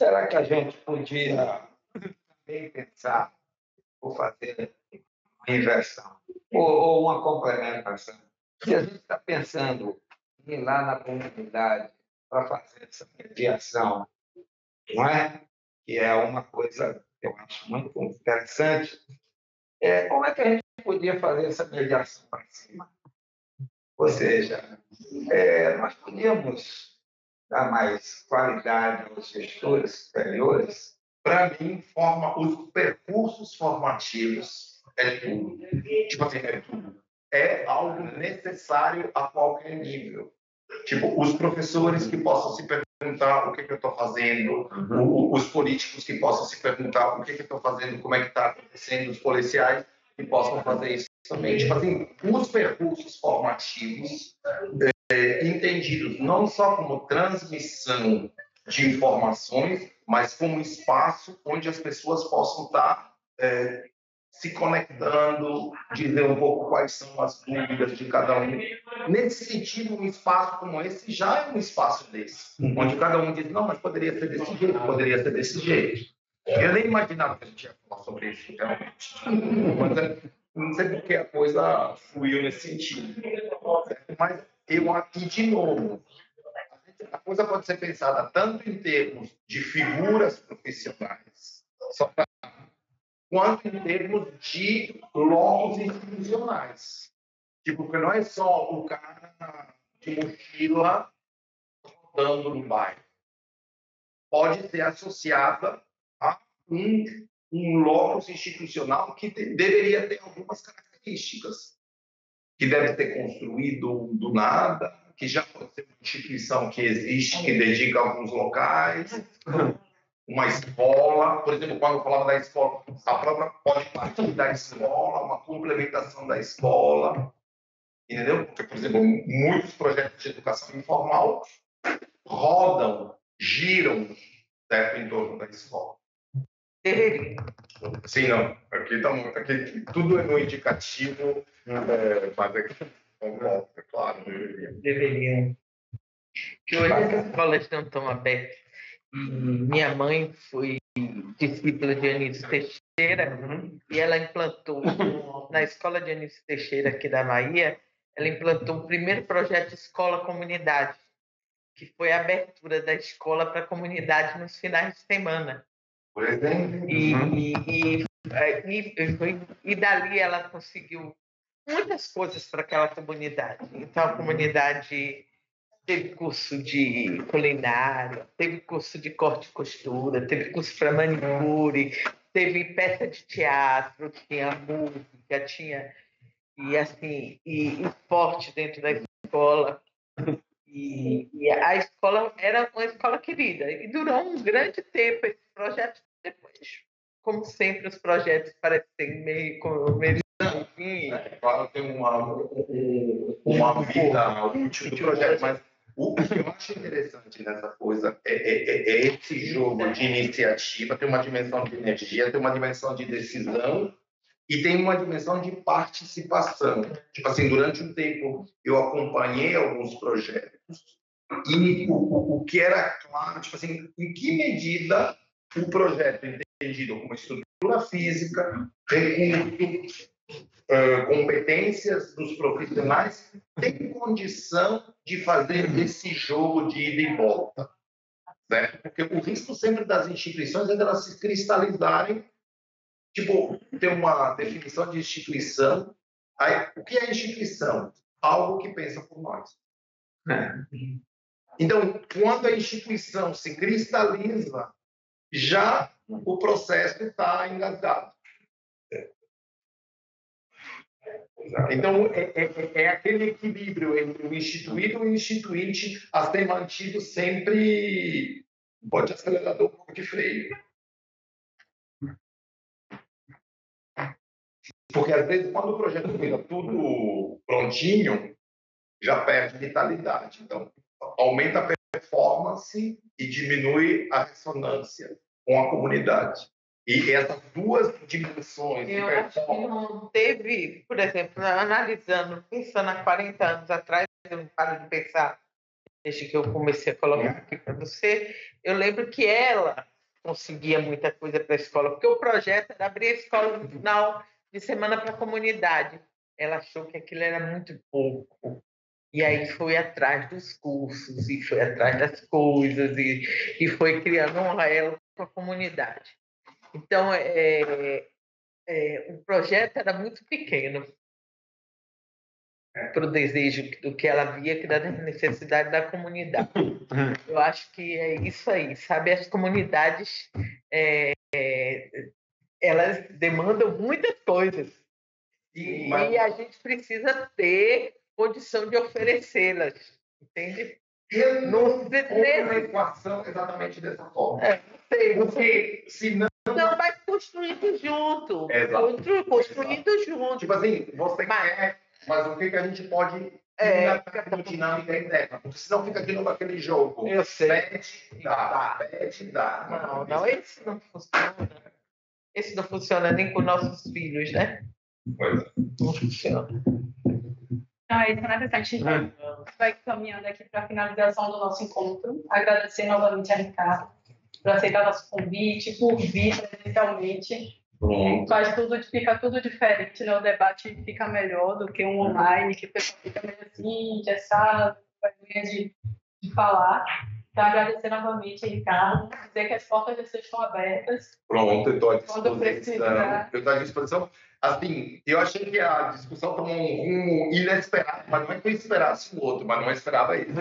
Será que a gente podia também pensar por fazer uma inversão ou uma complementação? Se a gente está pensando em ir lá na comunidade para fazer essa mediação, não é? Que é uma coisa que eu acho muito interessante. Como é que a gente podia fazer essa mediação para cima? Ou seja, nós podíamos dá mais qualidade aos gestores superiores? Para mim, os percursos formativos é tudo. Tipo assim, é tudo. É algo necessário a qualquer nível. Tipo, os professores que possam se perguntar o que eu estou fazendo, os políticos que possam se perguntar o que eu estou fazendo, como é que está acontecendo, os policiais que possam fazer isso também. Tipo assim, os percursos formativos entendidos não só como transmissão de informações, mas como espaço onde as pessoas possam estar se conectando, dizer um pouco quais são as dúvidas de cada um. Nesse sentido, um espaço como esse já é um espaço desse, onde cada um diz, não, mas poderia ser desse jeito, poderia ser desse jeito. Eu nem imaginava que a gente ia falar sobre isso, realmente. Mas não sei porque a coisa fluiu nesse sentido. Mas eu aqui, de novo, a coisa pode ser pensada tanto em termos de figuras profissionais, quanto em termos de blocos institucionais. Tipo, porque não é só o cara de mochila rodando no bairro. Pode ser associada a um locus institucional que deveria ter algumas características, que deve ter construído do nada, que já pode ser uma instituição que existe, que dedica alguns locais, uma escola, por exemplo, quando eu falava da escola, a própria pode partir da escola, uma complementação da escola, entendeu? Porque, por exemplo, muitos projetos de educação informal rodam, giram, certo, em torno da escola. Sim, não. Aqui tudo é no indicativo, mas é claro, Deveriam. Que hoje as escolas não estão abertas. E minha mãe foi discípula de Anísio Teixeira e ela implantou, na escola de Anísio Teixeira aqui da Bahia, ela implantou o primeiro projeto Escola-Comunidade, que foi a abertura da escola para a comunidade nos finais de semana. Por exemplo. E dali ela conseguiu muitas coisas para aquela comunidade. Então, a comunidade teve curso de culinária, teve curso de corte e costura, teve curso para manicure, teve peça de teatro, tinha música, tinha e esporte dentro da escola. E a escola era uma escola querida. E durou um grande tempo esse projeto. Depois, como sempre, os projetos parecem meio enfim. Claro, tem uma vida útil do projeto, mas o que eu acho interessante nessa coisa é esse jogo de iniciativa, tem uma dimensão de energia, tem uma dimensão de decisão e tem uma dimensão de participação. Tipo assim, durante um tempo eu acompanhei alguns projetos e o que era claro, tipo assim, em que medida o projeto entendido como estrutura física, recurso, competências dos profissionais tem condição de fazer esse jogo de ida e volta, certo? Porque o risco sempre das instituições é delas se cristalizarem, tipo, ter uma definição de instituição. Aí, o que é instituição? Algo que pensa por nós. Então, quando a instituição se cristaliza, já o processo está engasgado. Então, é aquele equilíbrio entre o instituído e o instituinte a ser mantido sempre bote acelerador, pouco de freio. Porque, às vezes, quando o projeto fica tudo prontinho, já perde vitalidade. Então, aumenta a performance e diminui a ressonância com a comunidade. E essas duas dimensões... Eu acho que não teve, por exemplo, analisando, pensando há 40 anos atrás, eu não paro de pensar, desde que eu comecei a colocar aqui para você, eu lembro que ela conseguia muita coisa para a escola, porque o projeto era abrir a escola no final de semana para a comunidade. Ela achou que aquilo era muito pouco. E aí foi atrás dos cursos, e foi atrás das coisas, e foi criando um elo com a comunidade. Então, o projeto era muito pequeno. para o desejo do que ela via, que da necessidade da comunidade. Eu acho que é isso aí, sabe? As comunidades, elas demandam muitas coisas. E a gente precisa ter condição de oferecê-las, entende? Eu não sei uma equação exatamente dessa forma. Não sei. Porque senão... Não, vai construindo junto. Exato. Construindo junto. Tipo assim, você quer, mas o que a gente pode na dinâmica interna? Porque senão fica de novo aquele jogo. Eu sei. Pede, dá. Não, esse não funciona. Esse não funciona nem com nossos filhos, né? Pois é. Não funciona. Então, é isso, né, a gente vai caminhando aqui para a finalização do nosso encontro. Agradecer novamente a Ricardo por aceitar nosso convite, por vir presencialmente. Fica tudo diferente, né? O debate fica melhor do que um online, que o pessoal fica meio assim, engessado, vergonha de falar. Então, agradecer novamente a Ricardo, dizer que as portas já estão abertas. Pronto, eu estou à Quando precisar. Eu estou à disposição. Assim, eu achei que a discussão tomou um rumo inesperado, mas não é que eu esperasse o outro, mas não esperava isso,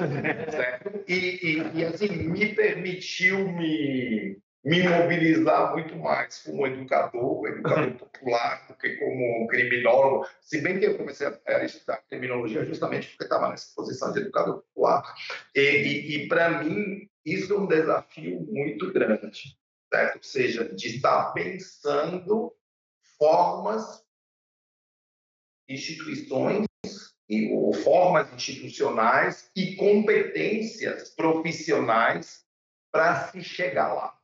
certo? E assim, me permitiu me mobilizar muito mais como educador popular, do que como criminólogo, se bem que eu comecei a estudar criminologia justamente porque estava nessa posição de educador popular. E para mim, isso é um desafio muito grande, certo? Ou seja, de estar pensando formas, instituições ou formas institucionais e competências profissionais para se chegar lá.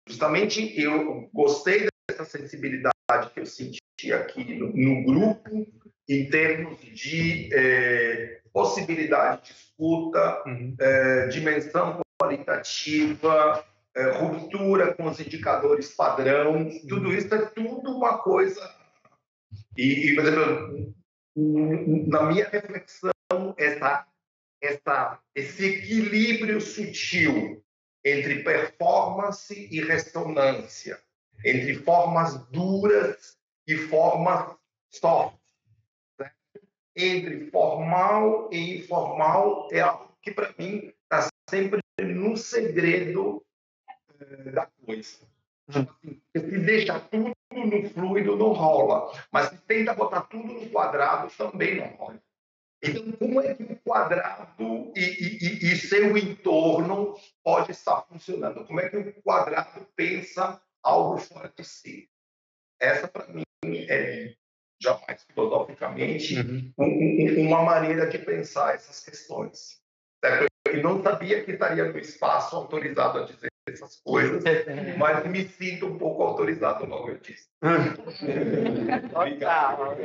Justamente eu gostei dessa sensibilidade que eu senti aqui no grupo, em termos de possibilidade de escuta, dimensão qualitativa, ruptura com os indicadores padrão, tudo isso é tudo uma coisa. E por exemplo, na minha reflexão, esse equilíbrio sutil entre performance e ressonância, entre formas duras e formas soft, certo? Entre formal e informal, é algo que para mim está sempre no segredo da coisa. Tipo assim, se deixa tudo no fluido, não rola. Mas se tenta botar tudo no quadrado, também não rola. Então, como é que o quadrado e seu entorno pode estar funcionando? Como é que o quadrado pensa algo fora de si? Essa, para mim, é, jamais filosoficamente, uma maneira de pensar essas questões. Certo? Eu não sabia que estaria no espaço autorizado a dizer essas coisas, mas me sinto um pouco autorizado logo eu disse. Obrigado.